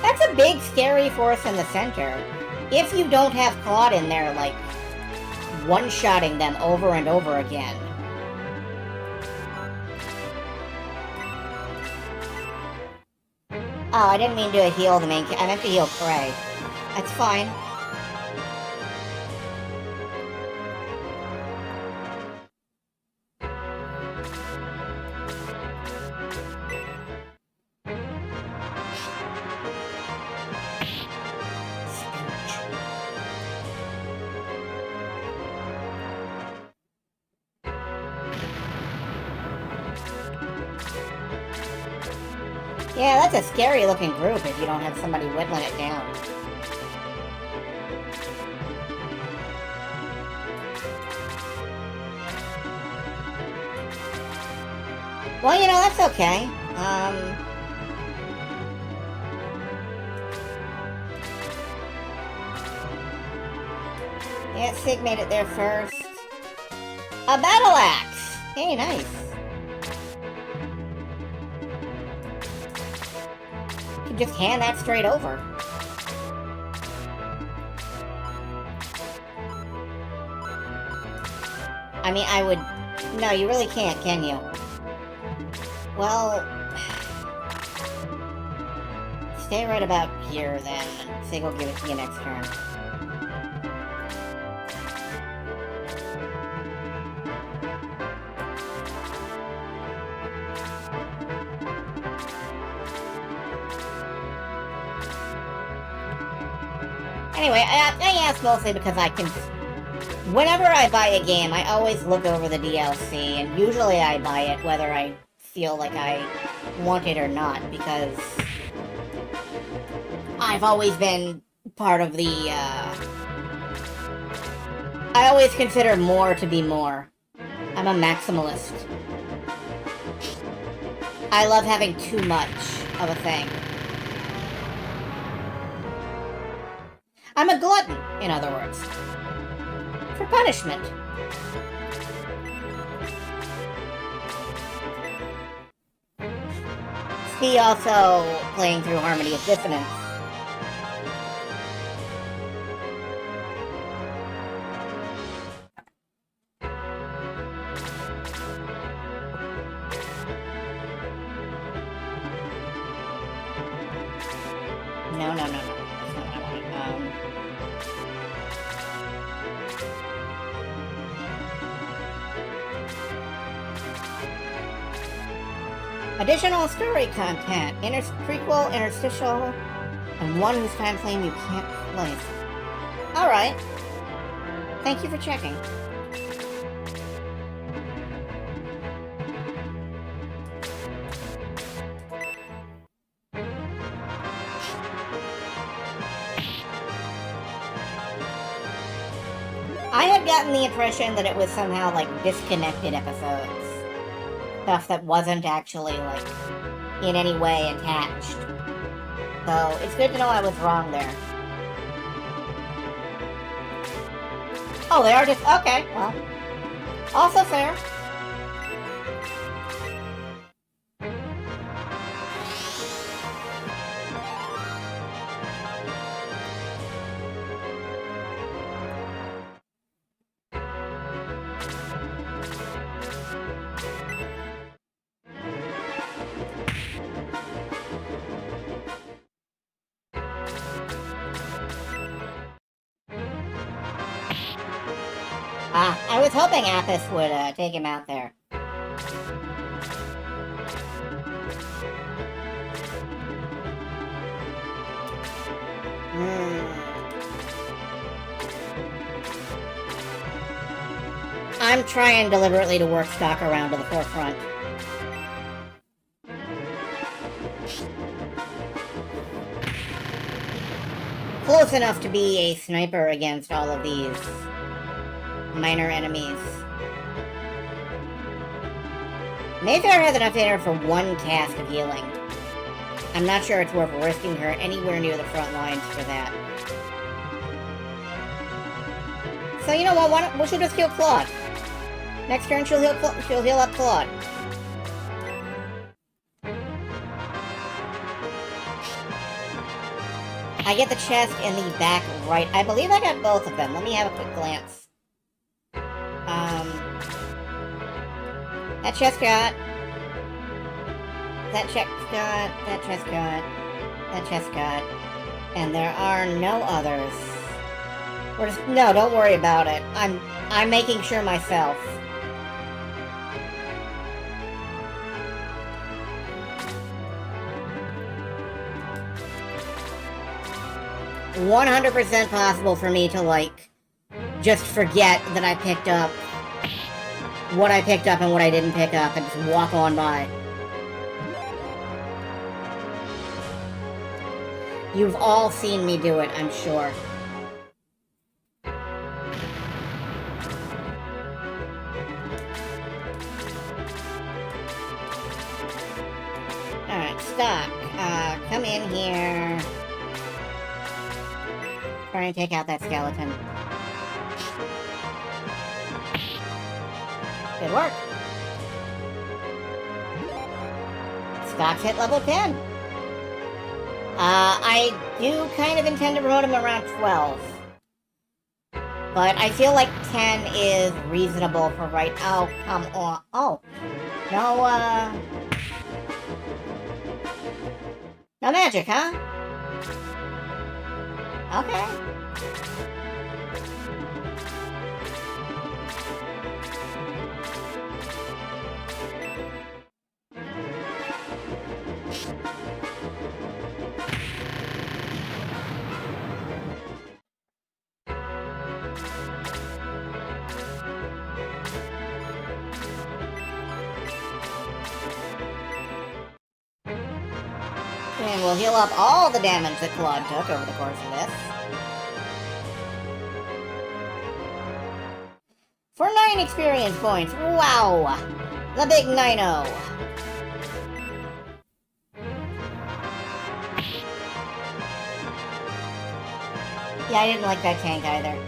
That's a big, scary force in the center. If you don't have Claude in there, like, one-shotting them over and over again. Oh, I didn't mean to heal the main I meant to heal Prey. That's fine. Yeah, that's a scary looking group if you don't have somebody whittling it down. Well, you know, that's okay. Yeah, Sig made it there first. A battle axe! Hey, nice. You can just hand that straight over. I mean, I would... No, you really can't, can you? Well... Stay right about here, then. Sig will give it to you next turn. Anyway, I ask mostly because I can... Whenever I buy a game, I always look over the DLC, and usually I buy it whether I feel like I want it or not, because I've always been part of the, I always consider more to be more. I'm a maximalist. I love having too much of a thing. I'm a glutton, in other words. For punishment. he also playing through Harmonious Dissonance? No. That's not what I wanted. Additional story content, prequel, interstitial, and one whose time frame you can't place. Alright. Thank you for checking. I had gotten the impression that it was somehow, like, disconnected episodes. Stuff that wasn't actually, like, in any way attached. So, it's good to know I was wrong there. Oh, they are just... Okay, well. Also fair. I was hoping Apis would take him out there. I'm trying deliberately to work stock around to the forefront. Close enough to be a sniper against all of these minor enemies. Mayfair has enough in her for one cast of healing. I'm not sure it's worth risking her anywhere near the front lines for that. So you know what? She'll just heal Claude. Next turn, she'll heal up Claude. I get the chest and the back right. I believe I got both of them. Let me have a quick glance. That chest got. That chest got. That chest got. That chest got. And there are no others. No, don't worry about it. I'm making sure myself. "100% possible for me to, like, just forget that I picked up what I picked up and what I didn't pick up and just walk on by. You've all seen me do it, I'm sure. Alright, stock. Come in here. Try and take out that skeleton. Good work. Stock's hit level 10. I do kind of intend to promote him around 12. But I feel like 10 is reasonable for right... Oh, come on. Oh. No, no magic, huh? Okay. And we'll heal up all the damage that Claude took over the course of this. For 9 experience points. Wow! The big 9-0. Yeah, I didn't like that tank either.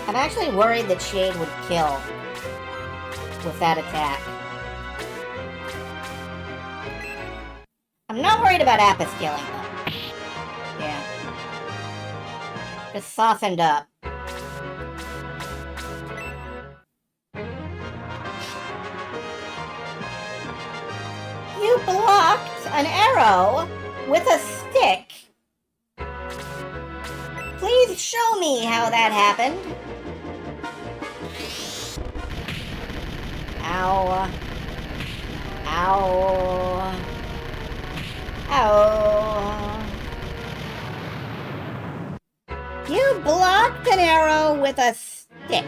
I'm actually worried that Shade would kill with that attack. I'm not worried about Apis killing, though. Yeah. Just softened up. You blocked an arrow with a stick. Please show me how that happened. Ow. Ow. Ow. You blocked an arrow with a stick.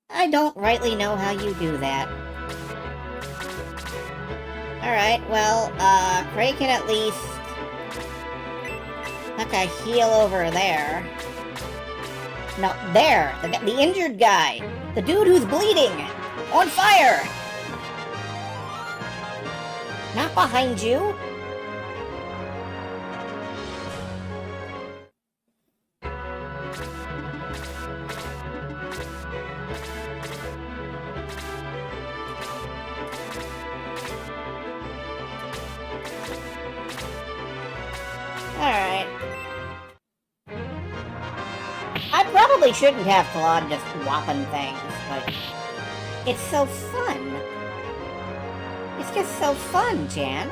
I don't rightly know how you do that. Alright, well, Cray can at least huck a heal over there. No, there! The injured guy! The dude who's bleeding! On fire! Not behind you! Alright. I probably shouldn't have Claude just whopping things, but it's so fun. It's just so fun, Jan.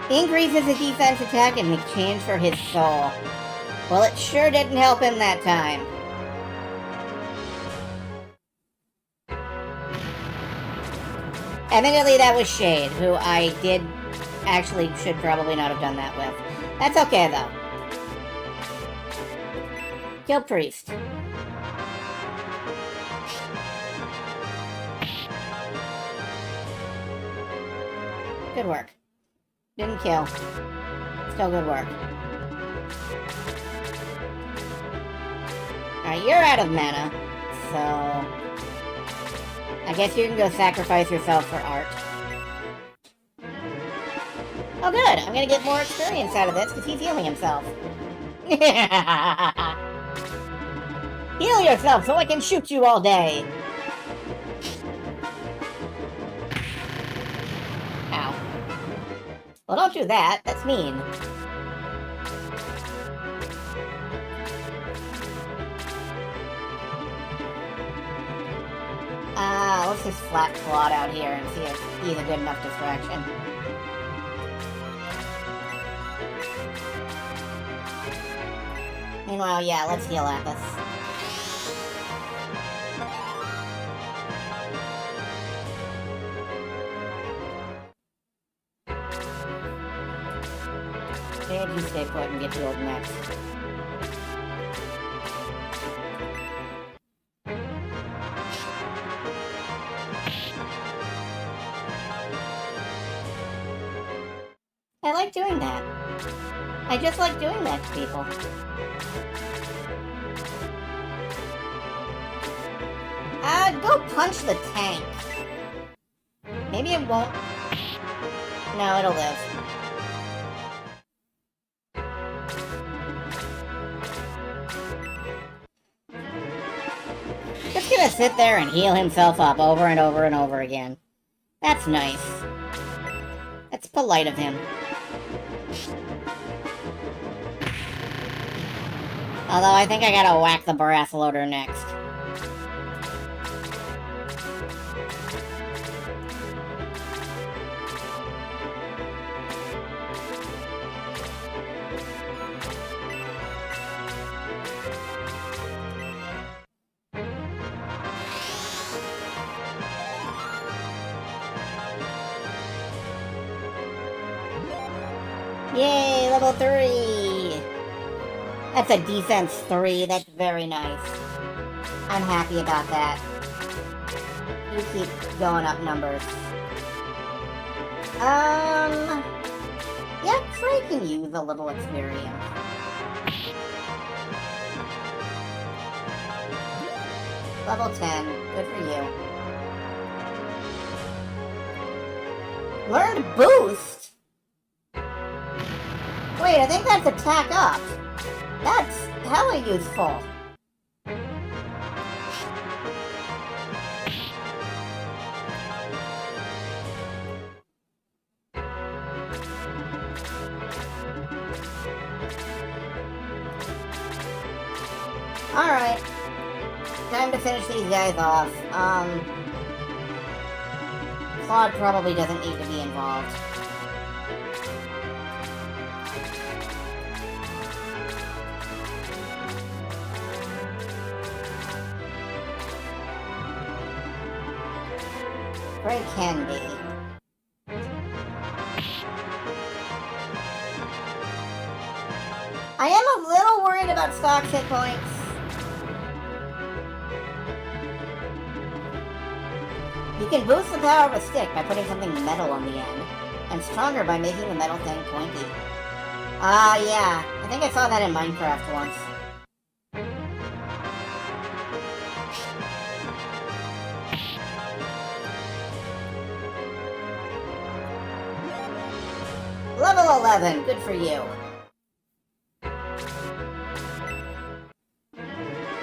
He increases his defense attack in exchange for his soul. Well, it sure didn't help him that time. Admittedly, that was Shade, who I should probably not have done that with. That's okay, though. Kill Priest. Good work. Didn't kill. Still good work. Alright, you're out of mana, so I guess you can go sacrifice yourself for art. Oh good, I'm gonna get more experience out of this because he's healing himself. Heal yourself so I can shoot you all day! Ow. Well, don't do that, that's mean. Let's just flat Claude out here and see if he's a good enough distraction. Meanwhile, yeah, let's heal Apis. Jade, you stay put and get healed next. I like doing that. I just like doing that to people. Go punch the tank. Maybe it won't... No, it'll live. Just gonna sit there and heal himself up over and over and over again. That's nice. That's polite of him. Although I think I gotta whack the brass loader next. Yay, level 3! That's a defense 3, that's very nice. I'm happy about that. You keep going up numbers. Yeah, Trey can use a little experience. Level 10. Good for you. Learned boost? Wait, I think that's attack up. That's hella useful. Alright. Time to finish these guys off. Claude probably doesn't need to be involved. Great candy. I am a little worried about Stock's hit points. You can boost the power of a stick by putting something metal on the end, and stronger by making the metal thing pointy. Yeah. I think I saw that in Minecraft once. Level 11, good for you.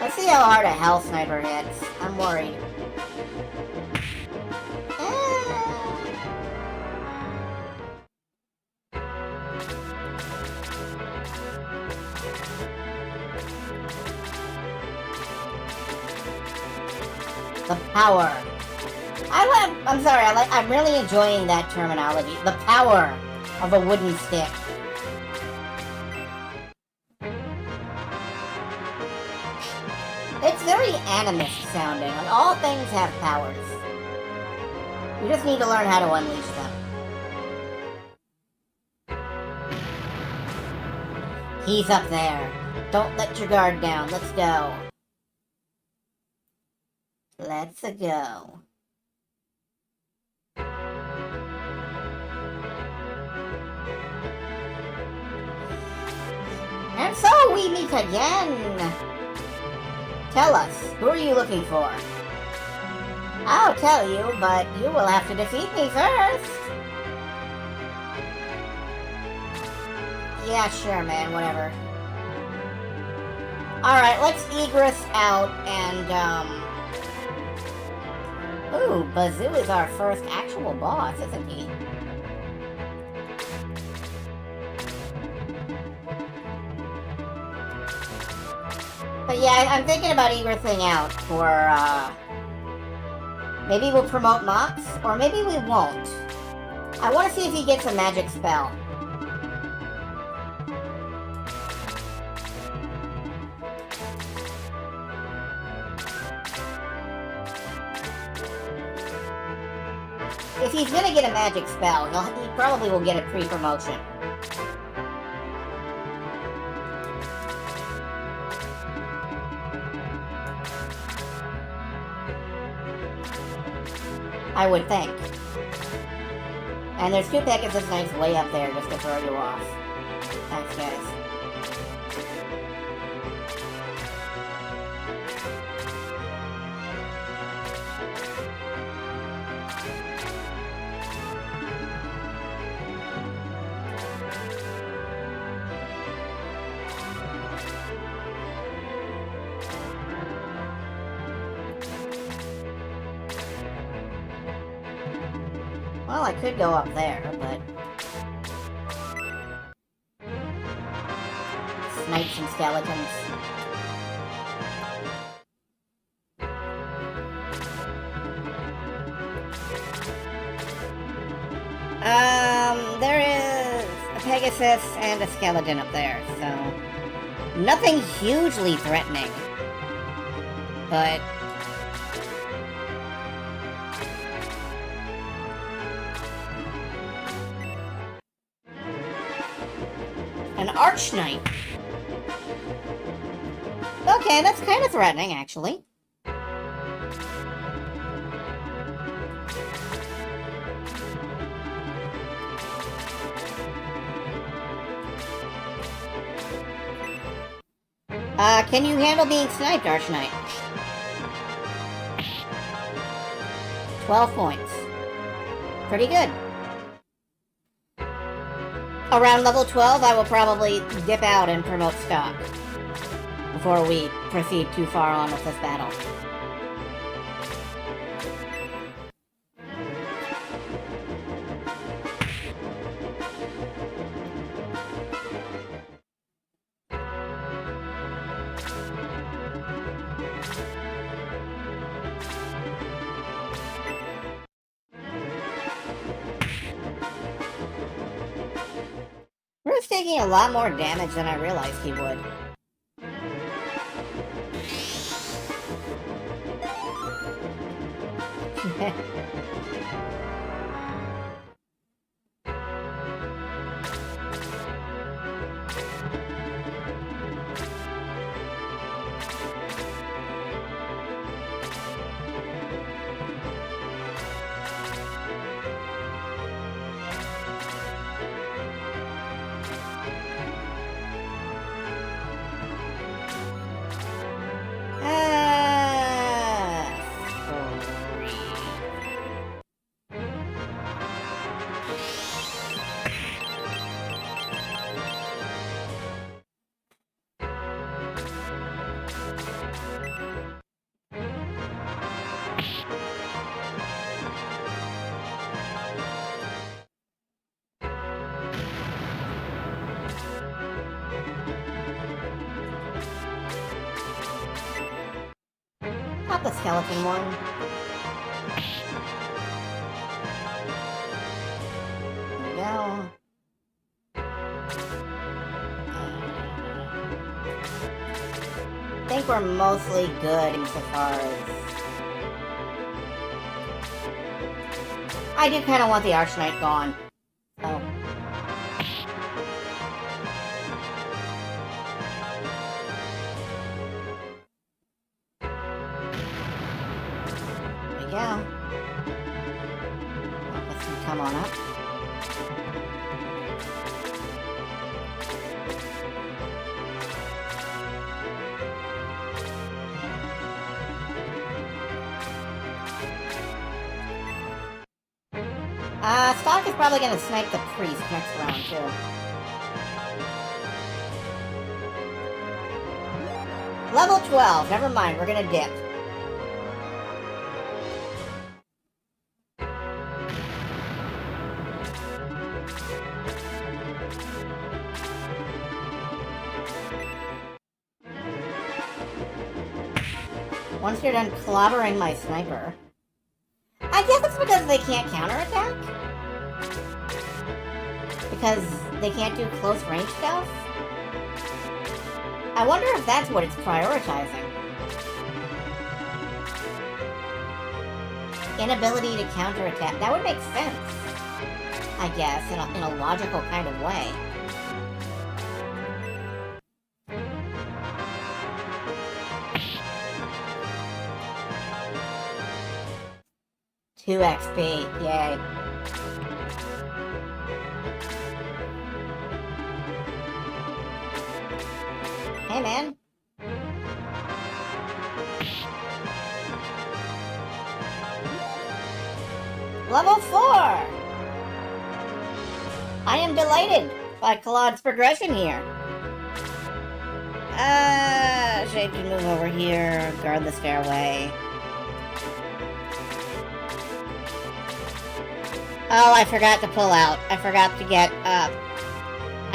Let's see how hard a Hell Sniper hits. I'm worried. The power. I'm really enjoying that terminology. The power of a wooden stick. It's very animist sounding. Like, all things have powers. You just need to learn how to unleash them. He's up there. Don't let your guard down. Let's go. Let's go. And so we meet again. Tell us, who are you looking for? I'll tell you, but you will have to defeat me first. Yeah, sure, man, whatever. Alright, let's egress out and, Ooh, Bazoo is our first actual boss, isn't he? But yeah, I'm thinking about egressing out for, maybe we'll promote Mox, or maybe we won't. I want to see if he gets a magic spell. If he's gonna get a magic spell, he probably will get a pre-promotion. I would think. And there's 2 Pegasus Knights way up there just to throw you off. Thanks, guys. Well, I could go up there, but... Snipes and skeletons. There is a Pegasus and a skeleton up there, so... Nothing hugely threatening. But... An Arch Knight. Okay, that's kind of threatening, actually. Can you handle being sniped, Arch Knight? 12 points. Pretty good. Around level 12, I will probably dip out and promote stock before we proceed too far on with this battle. Ruth's taking a lot more damage than I realized he would. Not the skeleton one. There we go. I think we're mostly good insofar as... I do kind of want the Arch Knight gone. So... there we go. This can come on up. Stock is probably gonna snipe the priest next round, too. Level 12, never mind, we're gonna dip. Once you're done clobbering my sniper... I guess it's because they can't counterattack? Because they can't do close range stuff? I wonder if that's what it's prioritizing. Inability to counterattack. That would make sense, I guess, in a logical kind of way. Two XP, yay. Hey, man. Level 4! I am delighted by Claude's progression here. Shade can move over here, guard the stairway. Oh, I forgot to pull out. I forgot to get, I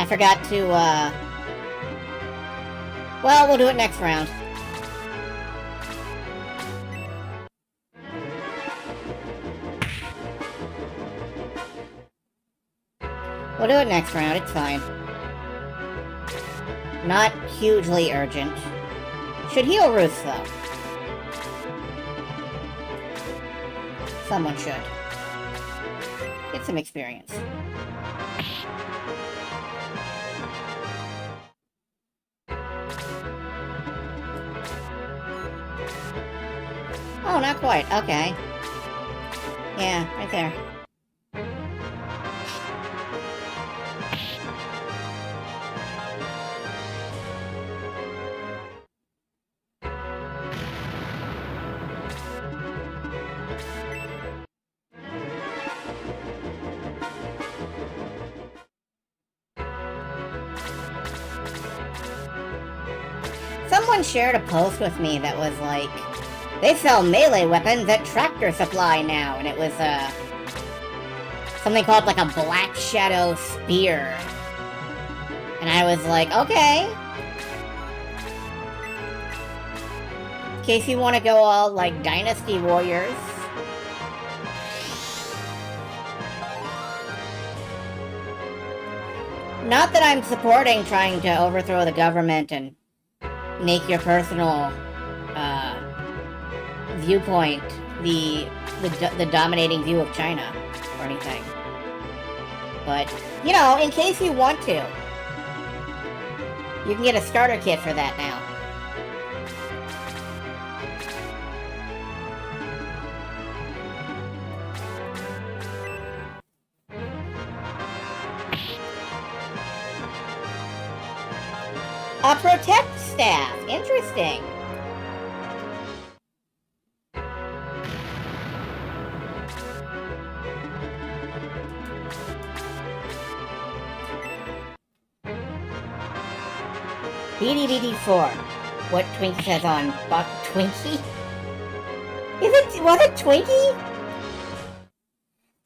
forgot to, well, we'll do it next round. We'll do it next round, it's fine. Not hugely urgent. Should heal Ruth, though. Someone should. Get some experience. Oh, not quite. Okay. Yeah, right there. Someone shared a post with me that was like, they sell melee weapons at Tractor Supply now, and it was, something called like a Black Shadow Spear. And I was like, okay. In case you want to go all, like, Dynasty Warriors. Not that I'm supporting trying to overthrow the government and make your personal, viewpoint the dominating view of China or anything. But, you know, in case you want to, you can get a starter kit for that now. A protect staff. Interesting. BDBD4. What Twinkie says on Buck Twinkie? Was it Twinkie?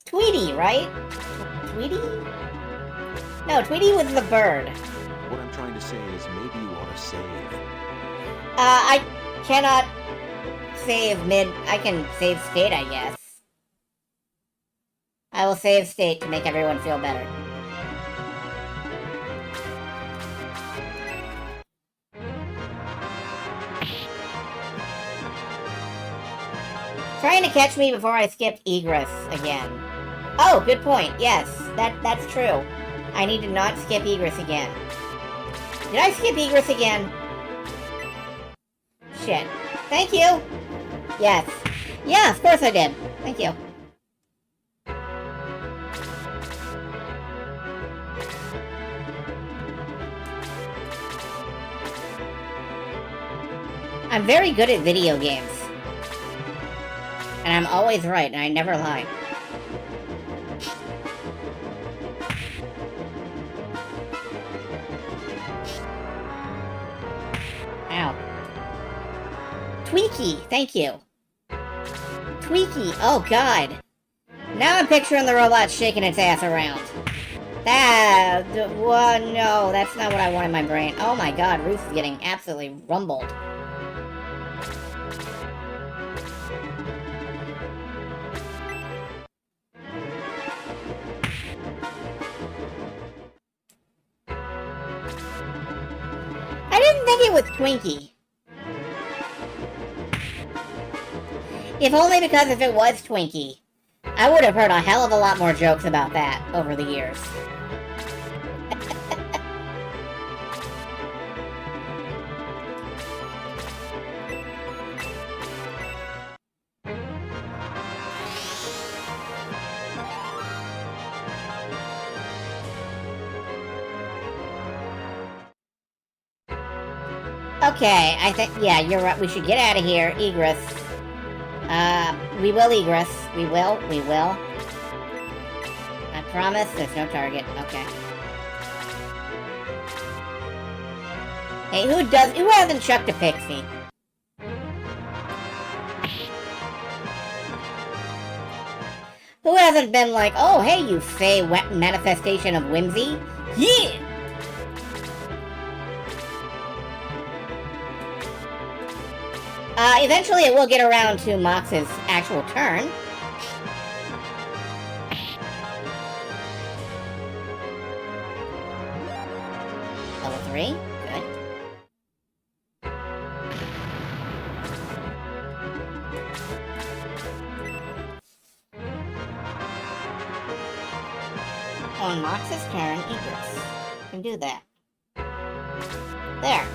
Tweety, right? Tweety? No, Tweety was the bird. What I'm trying to say is maybe you ought to save. I cannot save mid... I can save state, I guess. I will save state to make everyone feel better. Trying to catch me before I skipped egress again. Oh, good point. Yes, that's true. I need to not skip egress again. Did I skip egress again? Shit. Thank you! Yes. Yeah, of course I did. Thank you. I'm very good at video games. And I'm always right, and I never lie. Ow. Tweaky, thank you. Tweaky, oh god. Now I'm picturing the robot shaking its ass around. No, that's not what I want in my brain. Oh my god, Ruth's getting absolutely rumbled. I didn't think it was Twinkie. If only because if it was Twinkie, I would have heard a hell of a lot more jokes about that over the years. Okay, I think, yeah, you're right. We should get out of here. Egress. We will egress. We will. I promise there's no target. Okay. Hey, who hasn't chucked a pixie? Who hasn't been like, oh, hey, you fey manifestation of whimsy? Yeah! Eventually it will get around to Mox's actual turn. Level 3, good. On Mox's turn, egress. Can do that. There.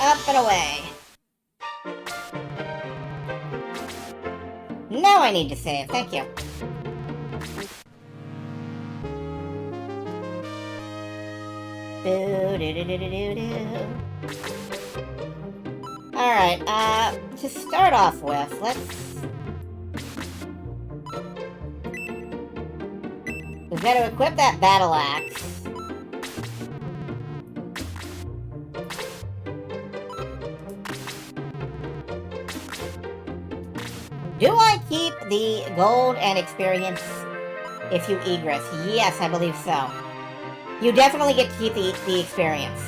Up and away. Now I need to save. Thank you. Alright, to start off with, we've got to equip that battle axe. Do I keep the gold and experience if you egress? Yes, I believe so. You definitely get to keep the experience.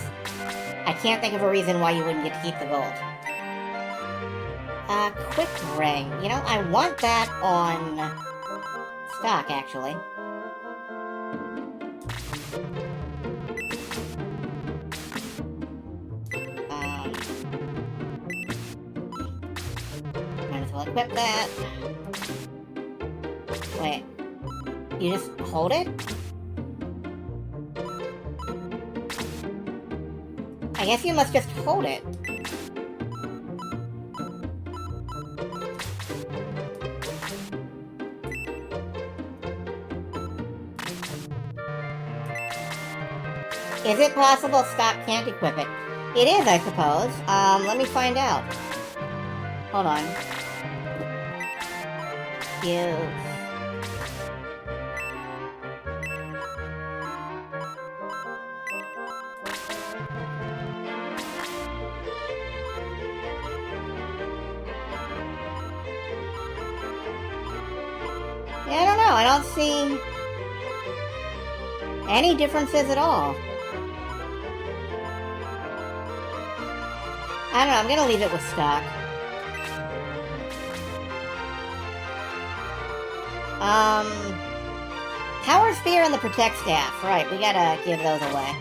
I can't think of a reason why you wouldn't get to keep the gold. Quick ring. You know, I want that on stock, actually. Might as well equip that. Wait. You just hold it? I guess you must just hold it. Is it possible stock can't equip it? It is, I suppose. Let me find out. Hold on. Use. Yeah, I don't know. I don't see any differences at all. I don't know. I'm gonna leave it with stock. Power Spear and the Protect Staff. Right, we gotta give those away.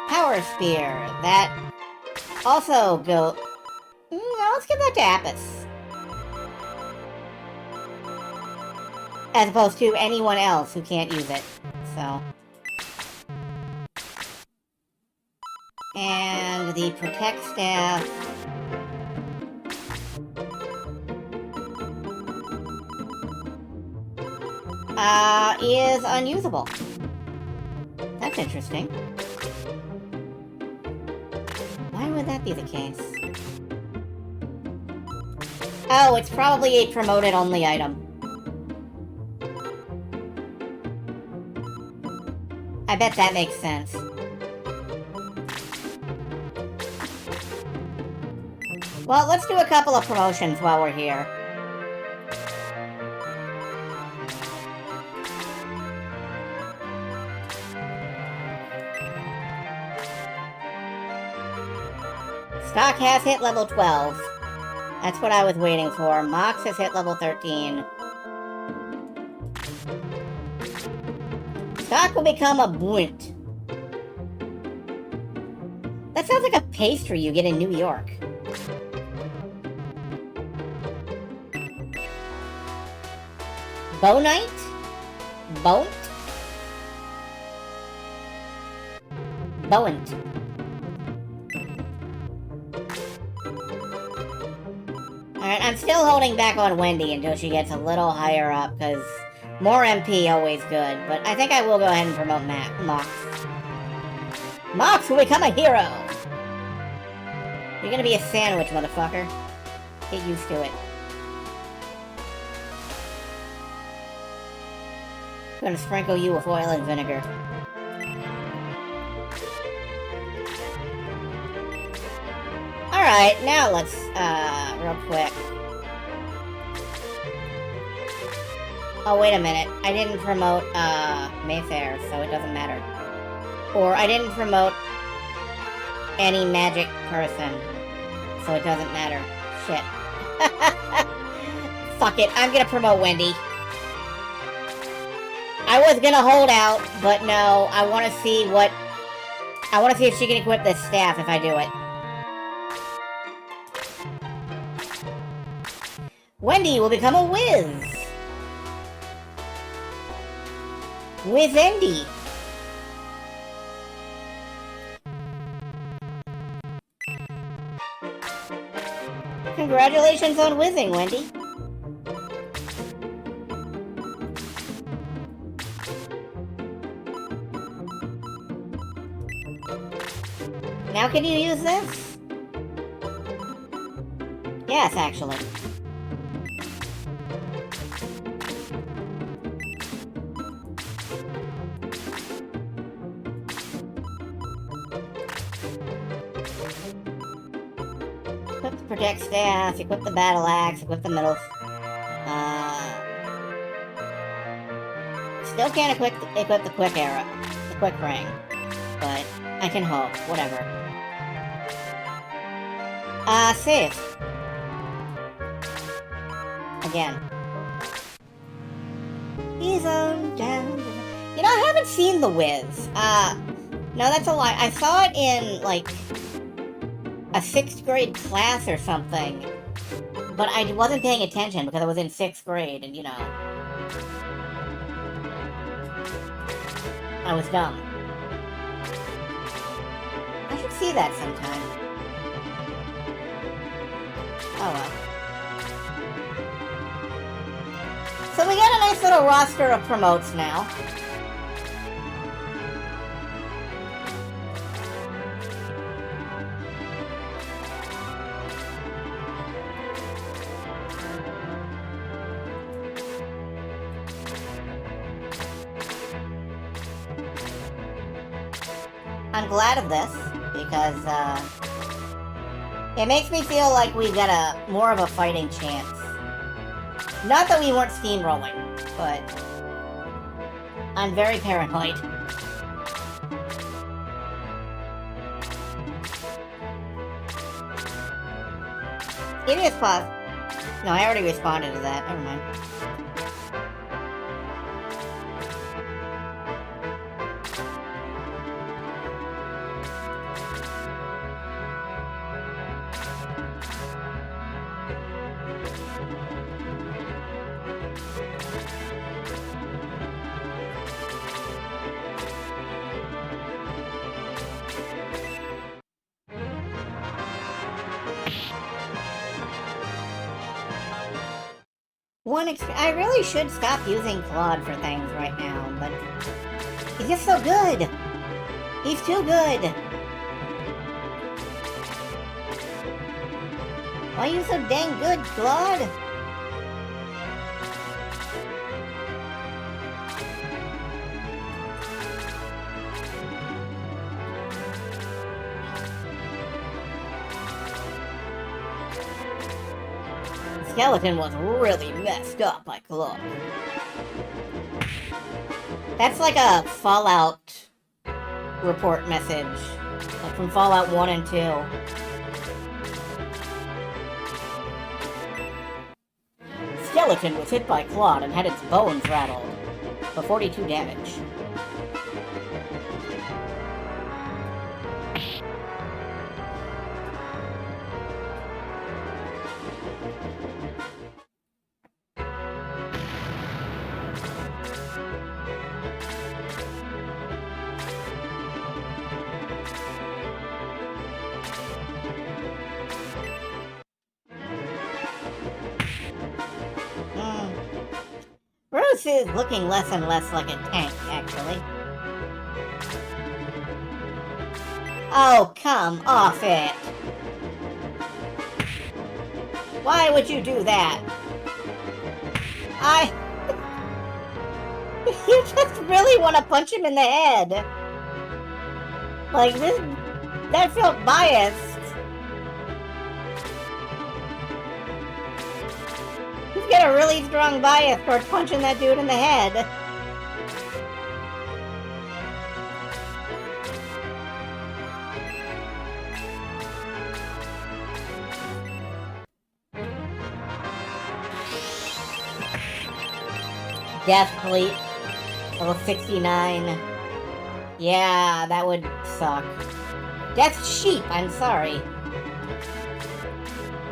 Power Spear. That also go... No, let's give that to Apis. As opposed to anyone else who can't use it. So... And the Protect Staff... is unusable. That's interesting. Why would that be the case? Oh, it's probably a promoted-only item. I bet that makes sense. Well, let's do a couple of promotions while we're here. Stock has hit level 12. That's what I was waiting for. Mox has hit level 13. Stock will become a buoyant. That sounds like a pastry you get in New York. Bonite? Boat? Boant. Alright, I'm still holding back on Wendy until she gets a little higher up, because more MP always good, but I think I will go ahead and promote Mox. Mox will become a hero! You're gonna be a sandwich, motherfucker. Get used to it. I'm gonna sprinkle you with oil and vinegar. Alright, now let's, real quick. Oh, wait a minute. I didn't promote, Mayfair, so it doesn't matter. Or, I didn't promote any magic person, so it doesn't matter. Shit. Fuck it, I'm gonna promote Wendy. I was gonna hold out, but no, I wanna see what... I wanna see if she can equip this staff if I do it. Wendy will become a whiz! Wizendy! Congratulations on whizzing, Wendy. Now can you use this? Yes, actually. protect staff, equip the battle axe, equip the middle. Still can't equip the quick arrow, the quick ring, but I can hope. Whatever. Save. Again. He's on down. You know, I haven't seen The Wiz. No, that's a lie. I saw it in, like, a 6th grade class or something. But I wasn't paying attention because I was in 6th grade, and, you know, I was dumb. I should see that sometime. Oh well. So we got a nice little roster of promotes now. I'm glad of this, because, it makes me feel like we've got more of a fighting chance. Not that we weren't steamrolling, but I'm very paranoid. It is possible. No, I already responded to that. Never mind. I really should stop using Claude for things right now, but he's just so good. He's too good. Why are you so dang good, Claude? Skeleton was really messed up by Claude. That's like a Fallout report message, like from Fallout 1 and 2. Skeleton was hit by Claude and had its bones rattled for 42 damage. Bruce is looking less and less like a tank, actually. Oh, come off it! Why would you do that? You just really want to punch him in the head. Like, that felt biased. He's got a really strong bias towards punching that dude in the head. Death Fleet, level 69. Yeah, that would suck. Death Sheep, I'm sorry.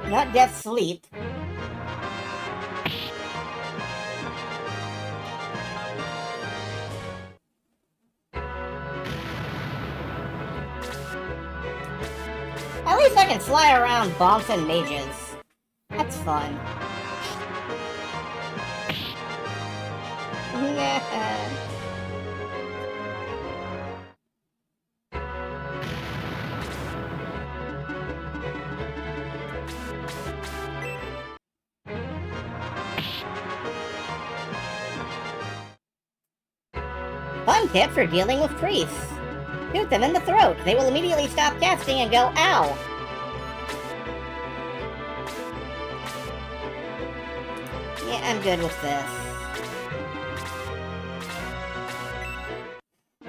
Not Death Sleep. At least I can fly around bouncing mages. That's fun. Yeah. Fun tip for dealing with priests. Shoot them in the throat. They will immediately stop casting and go, ow. Yeah, I'm good with this.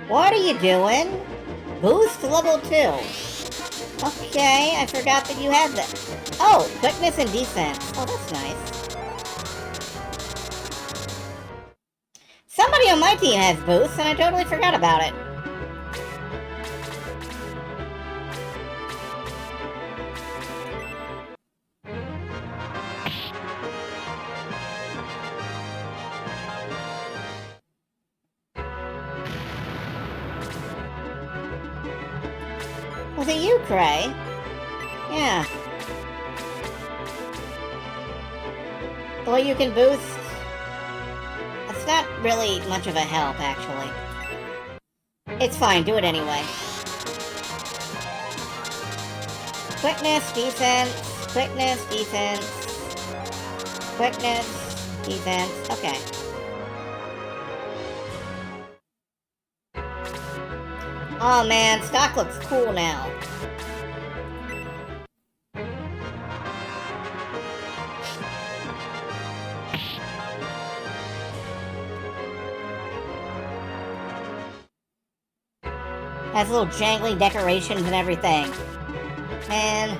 What are you doing? Boost level 2. Okay, I forgot that you had that. Oh, quickness and defense. Oh, that's nice. Somebody on my team has boosts, and I totally forgot about it. Was it you, Cray? Yeah. The way you can boost... It's not really much of a help, actually. It's fine, do it anyway. Quickness, defense, quickness, defense, quickness, defense, okay. Oh man, stock looks cool now. Has little jangly decorations and everything. Man.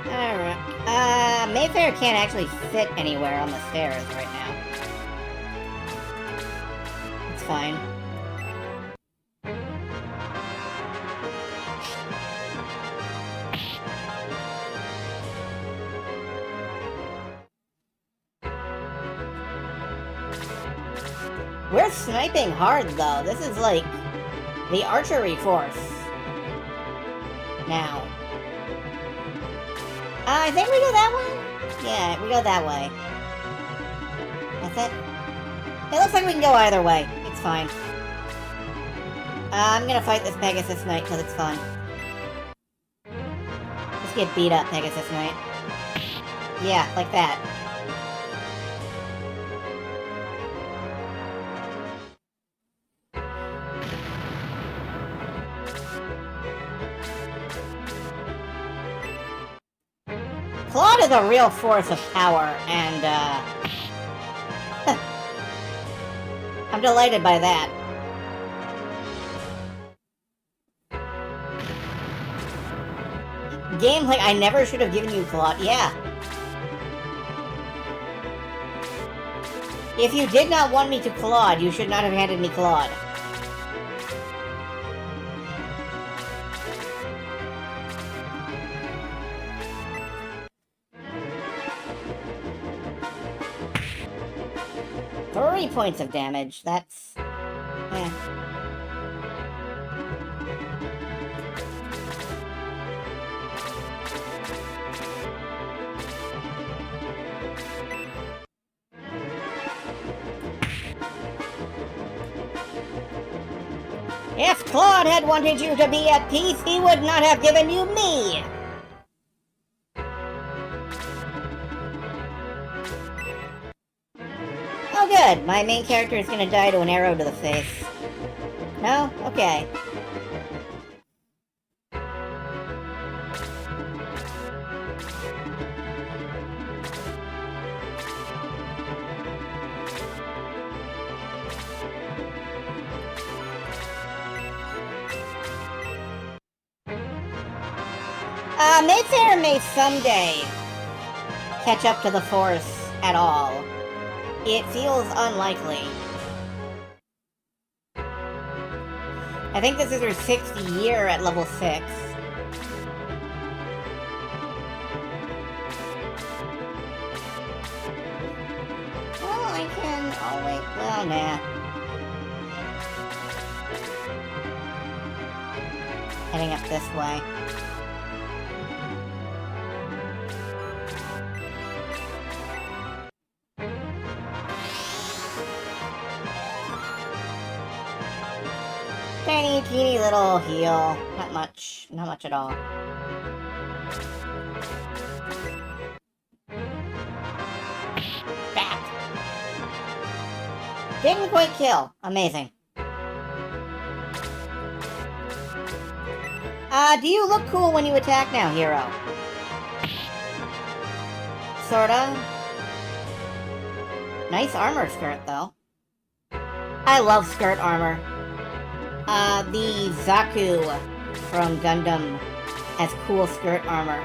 Alright. Mayfair can't actually fit anywhere on the stairs right now. It's fine. We're sniping hard, though. This is like the archery force. Now. I think we go that way? Yeah, we go that way. That's it. It looks like we can go either way. It's fine. I'm gonna fight this Pegasus Knight because it's fun. Just get beat up, Pegasus Knight. Yeah, like that. Claude is a real force of power, and, I'm delighted by that. Game's like, I never should have given you Claude. Yeah. If you did not want me to Claude, you should not have handed me Claude. Three points of damage. That's... eh. If Claude had wanted you to be at peace, he would not have given you me! Oh good, my main character is gonna die to an arrow to the face. No? Okay. Mayfair may someday catch up to the Force at all. It feels unlikely. I think this is her 6th year at level 6. Well, I can... oh wait, well, nah. Heading up this way. tiny, teeny little heal. Not much. Not much at all. Bat! Didn't quite kill. Amazing. Do you look cool when you attack now, hero? Sorta. Nice armor skirt, though. I love skirt armor. The Zaku from Gundam has cool skirt armor.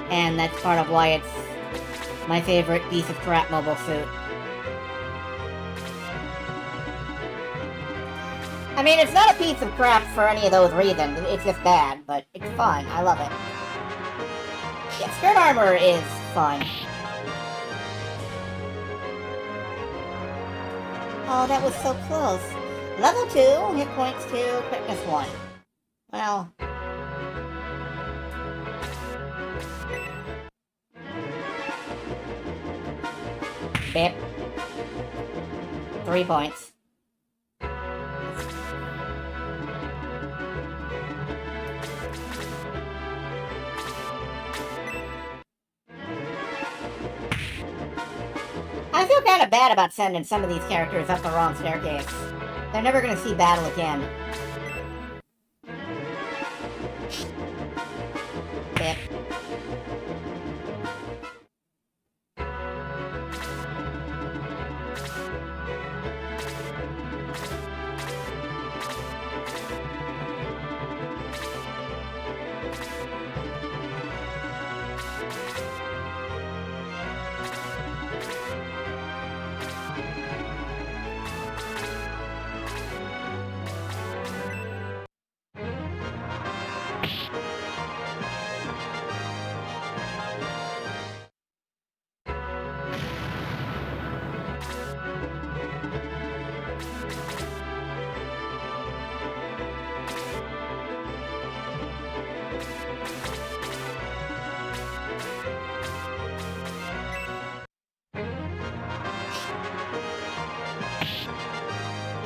And that's part of why it's my favorite piece of crap mobile suit. I mean, it's not a piece of crap for any of those reasons. It's just bad, but it's fun. I love it. Yeah, skirt armor is fun. Oh, that was so close. Level 2, hit points 2, quickness 1. Well... Bip. 3 points. I feel kind of bad about sending some of these characters up the wrong staircase. They're never gonna see battle again. Bip.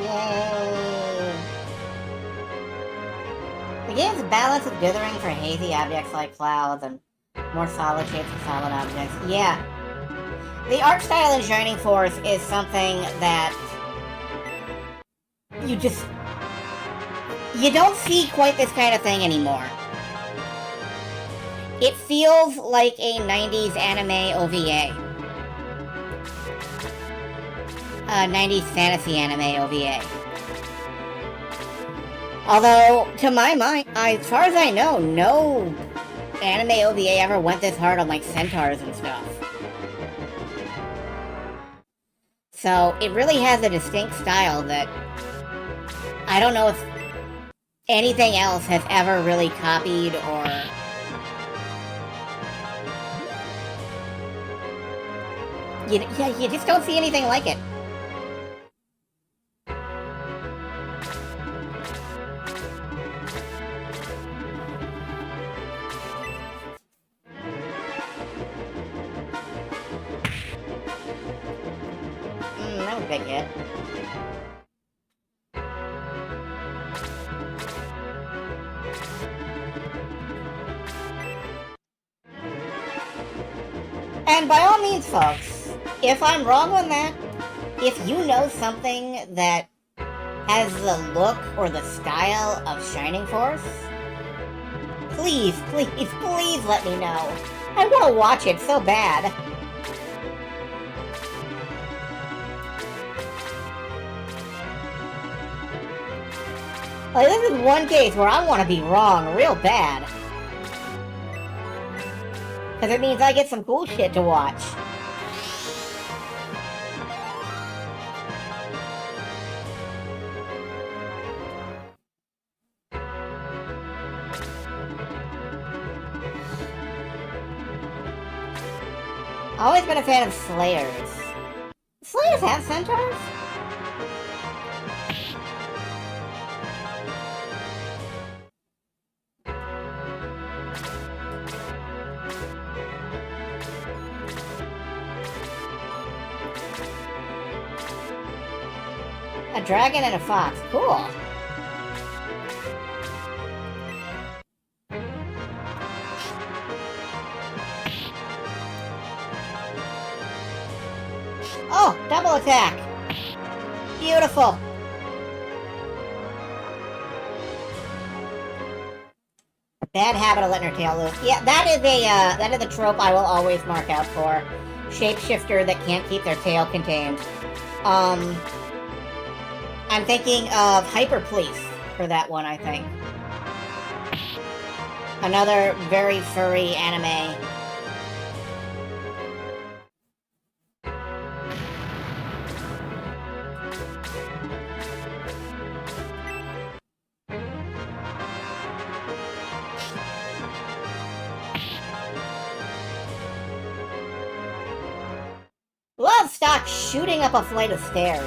Yay! The game's balance of dithering for hazy objects like clouds and more solid shapes of solid objects. Yeah. The art style in Shining Force is something that you don't see quite this kind of thing anymore. It feels like a 90s anime OVA. 90s fantasy anime OVA. Although, to my mind, as far as I know, no anime OVA ever went this hard on, like, centaurs and stuff. So, it really has a distinct style that I don't know if anything else has ever really copied or... You just don't see anything like it. That was a big hit. And by all means, folks, if I'm wrong on that, if you know something that has the look or the style of Shining Force, please, please, please let me know. I want to watch it so bad. Like, this is one case where I want to be wrong real bad. Because it means I get some cool shit to watch. Always been a fan of Slayers. Slayers have centaurs? A dragon and a fox. Cool. Oh, double attack. Beautiful. Bad habit of letting her tail loose. Yeah, that is a trope I will always mark out for. Shapeshifter that can't keep their tail contained. I'm thinking of Hyper Police for that one, I think. Another very furry anime. Lovestock shooting up a flight of stairs.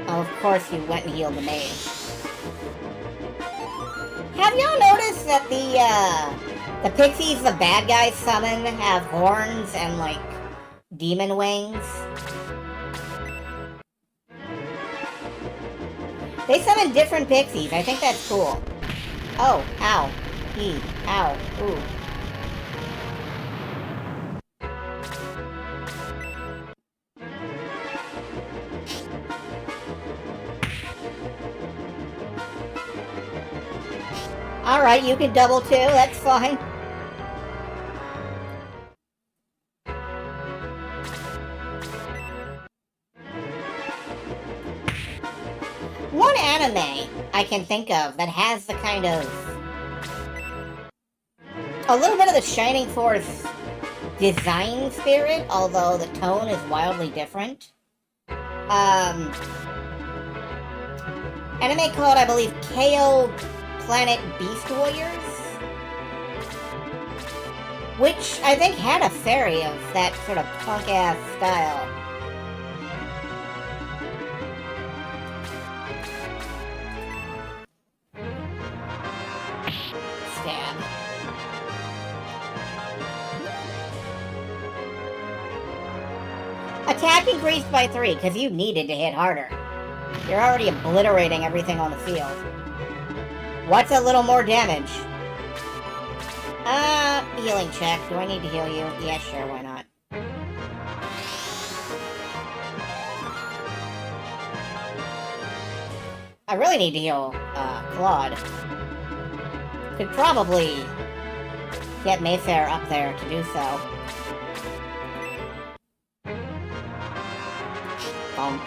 Oh, of course he went and healed the mage. Have y'all noticed that the pixies the bad guys summon have horns and, like, demon wings? They summon different pixies. I think that's cool. Oh, ow. Ow. Ooh. Alright, you can double too, that's fine. One anime I can think of that has the kind of... a little bit of the Shining Force design spirit, although the tone is wildly different. Anime called, I believe, KO Planet Beast Warriors, which I think had a fairy of that sort of punk-ass style. Stab. Attack increased by 3, because you needed to hit harder. You're already obliterating everything on the field. What's a little more damage? Healing check. Do I need to heal you? Yeah, sure, why not? I really need to heal, Claude. Could probably get Mayfair up there to do so. Bump.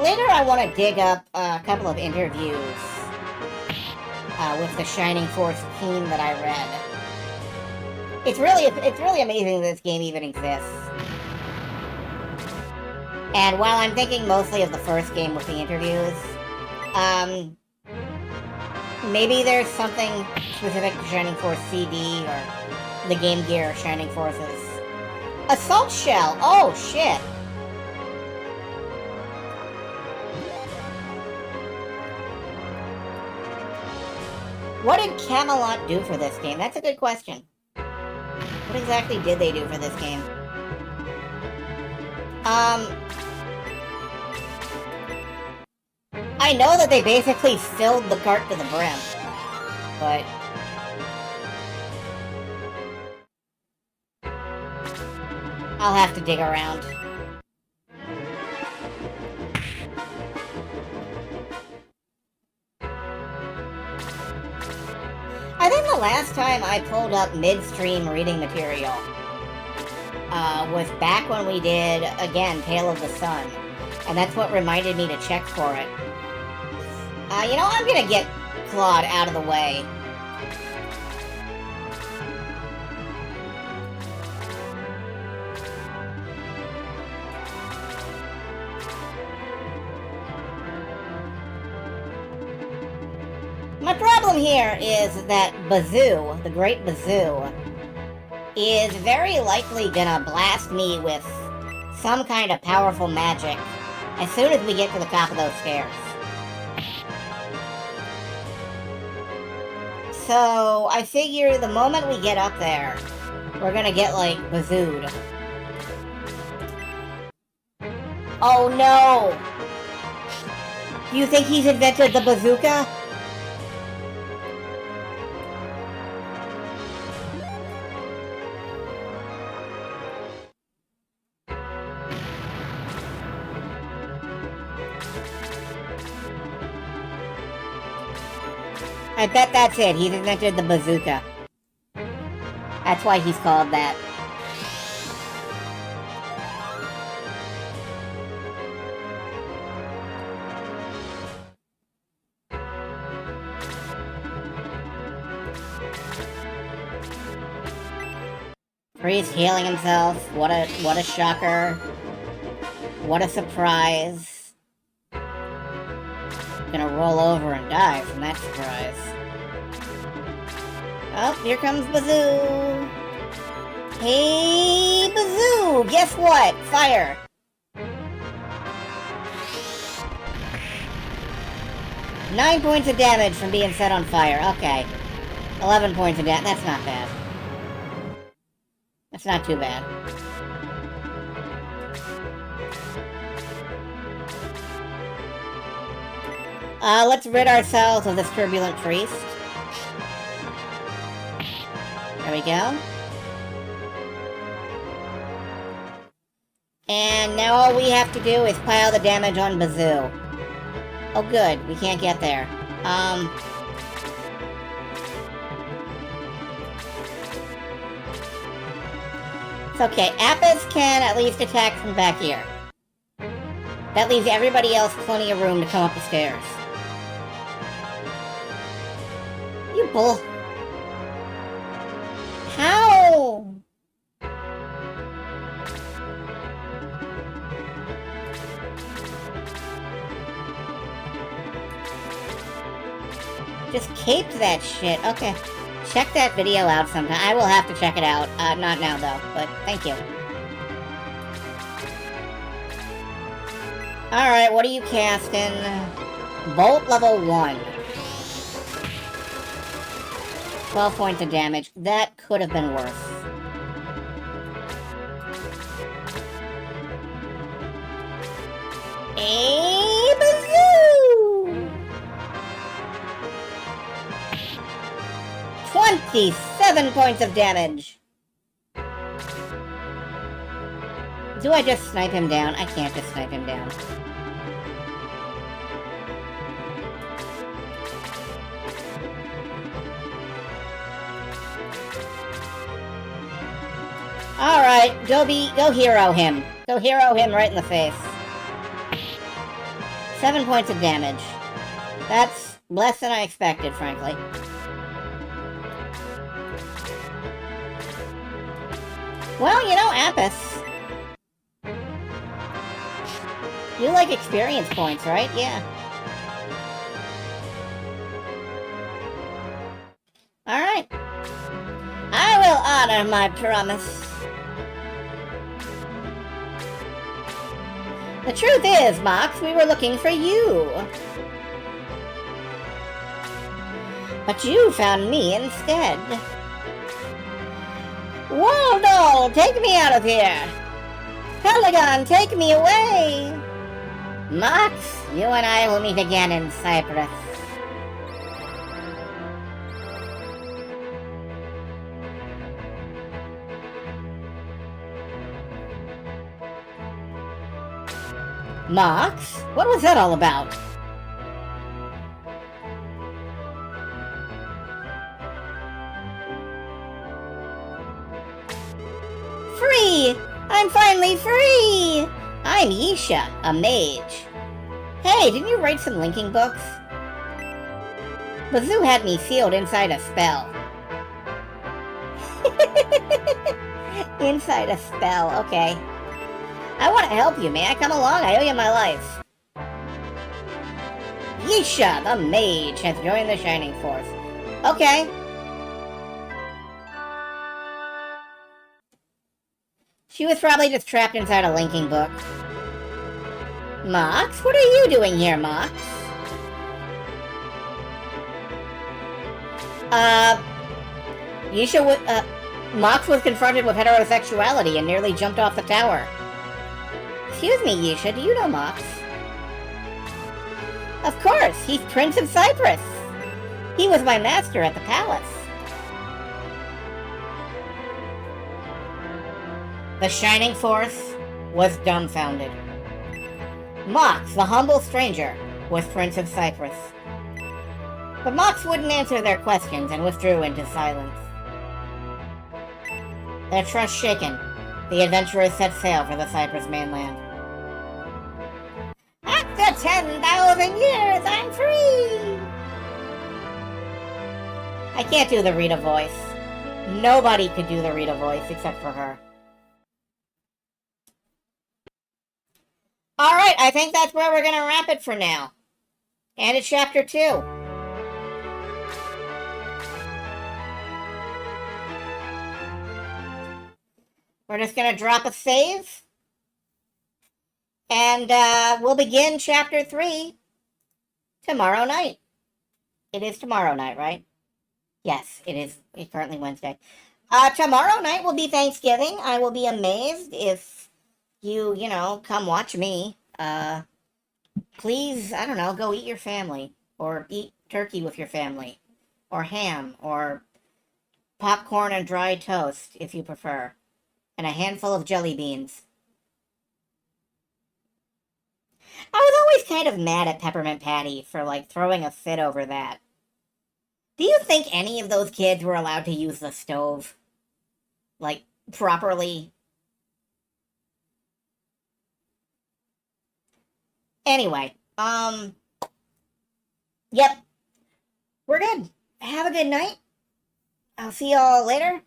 Later I want to dig up a couple of interviews with the Shining Force team that I read. It's really amazing that this game even exists. And while I'm thinking mostly of the first game with the interviews, maybe there's something specific to Shining Force CD or the Game Gear Shining Forces. Assault Shell! Oh, shit! What did Camelot do for this game? That's a good question. What exactly did they do for this game? I know that they basically filled the cart to the brim, but... I'll have to dig around. I think the last time I pulled up midstream reading material was back when we did, again, Tale of the Sun. And that's what reminded me to check for it. You know, I'm gonna get Claude out of the way. My problem here is that Bazoo, the great Bazoo, is very likely gonna blast me with some kind of powerful magic as soon as we get to the top of those stairs. So, I figure the moment we get up there, we're gonna get, like, bazooed. Oh no! Do you think he's invented the bazooka? I bet that's it. He's invented the bazooka. That's why he's called that. Priest healing himself. What a shocker. What a surprise. Gonna roll over and die from that surprise. Oh, here comes Bazoo. Hey, Bazoo! Guess what? Fire! Nine points of damage from being set on fire. Okay. 11 points of damage. That's not bad. That's not too bad. Let's rid ourselves of this turbulent priest. There we go. And now all we have to do is pile the damage on Bazoo. Oh good, we can't get there. It's okay, Apis can at least attack from back here. That leaves everybody else plenty of room to come up the stairs. You bull... How? Just caped that shit. Okay. Check that video out sometime. I will have to check it out. Not now, though. But thank you. Alright, what are you casting? Bolt level 1. 12 points of damage. That could have been worse. Hey, Bazoo! 27 points of damage! Do I just snipe him down? I can't just snipe him down. Alright, go hero him. Go hero him right in the face. 7 points of damage. That's less than I expected, frankly. Well, you know, Apis. You like experience points, right? Yeah. Alright. I will honor my promise. The truth is, Mox, we were looking for you. But you found me instead. Waldo, take me out of here! Pelagon, take me away! Mox, you and I will meet again in Cyprus. Mox? What was that all about? Free! I'm finally free! I'm Yisha, a mage. Hey, didn't you write some linking books? Bazoo had me sealed inside a spell. Inside a spell, okay. I want to help you, man. Come along, I owe you my life. Yisha, the mage, has joined the Shining Force. Okay. She was probably just trapped inside a linking book. Mox? What are you doing here, Mox? Mox was confronted with heterosexuality and nearly jumped off the tower. Excuse me, Yusha, do you know Mox? Of course, he's Prince of Cyprus. He was my master at the palace. The Shining Force was dumbfounded. Mox, the humble stranger, was Prince of Cyprus. But Mox wouldn't answer their questions and withdrew into silence. Their trust shaken, the adventurers set sail for the Cyprus mainland. After 10,000 years, I'm free! I can't do the Rita voice. Nobody could do the Rita voice except for her. Alright, I think that's where we're gonna wrap it for now. And it's chapter 2. We're just gonna drop a save. And we'll begin chapter 3 tomorrow night. It is tomorrow night, right? Yes, it is. It's currently Wednesday. Tomorrow night will be Thanksgiving. I will be amazed if you come watch me. Please, I don't know, go eat your family. Or eat turkey with your family. Or ham. Or popcorn and dry toast, if you prefer. And a handful of jelly beans. I was always kind of mad at Peppermint Patty for, throwing a fit over that. Do you think any of those kids were allowed to use the stove? Properly? Anyway, yep. We're good. Have a good night. I'll see y'all later.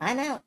I'm out.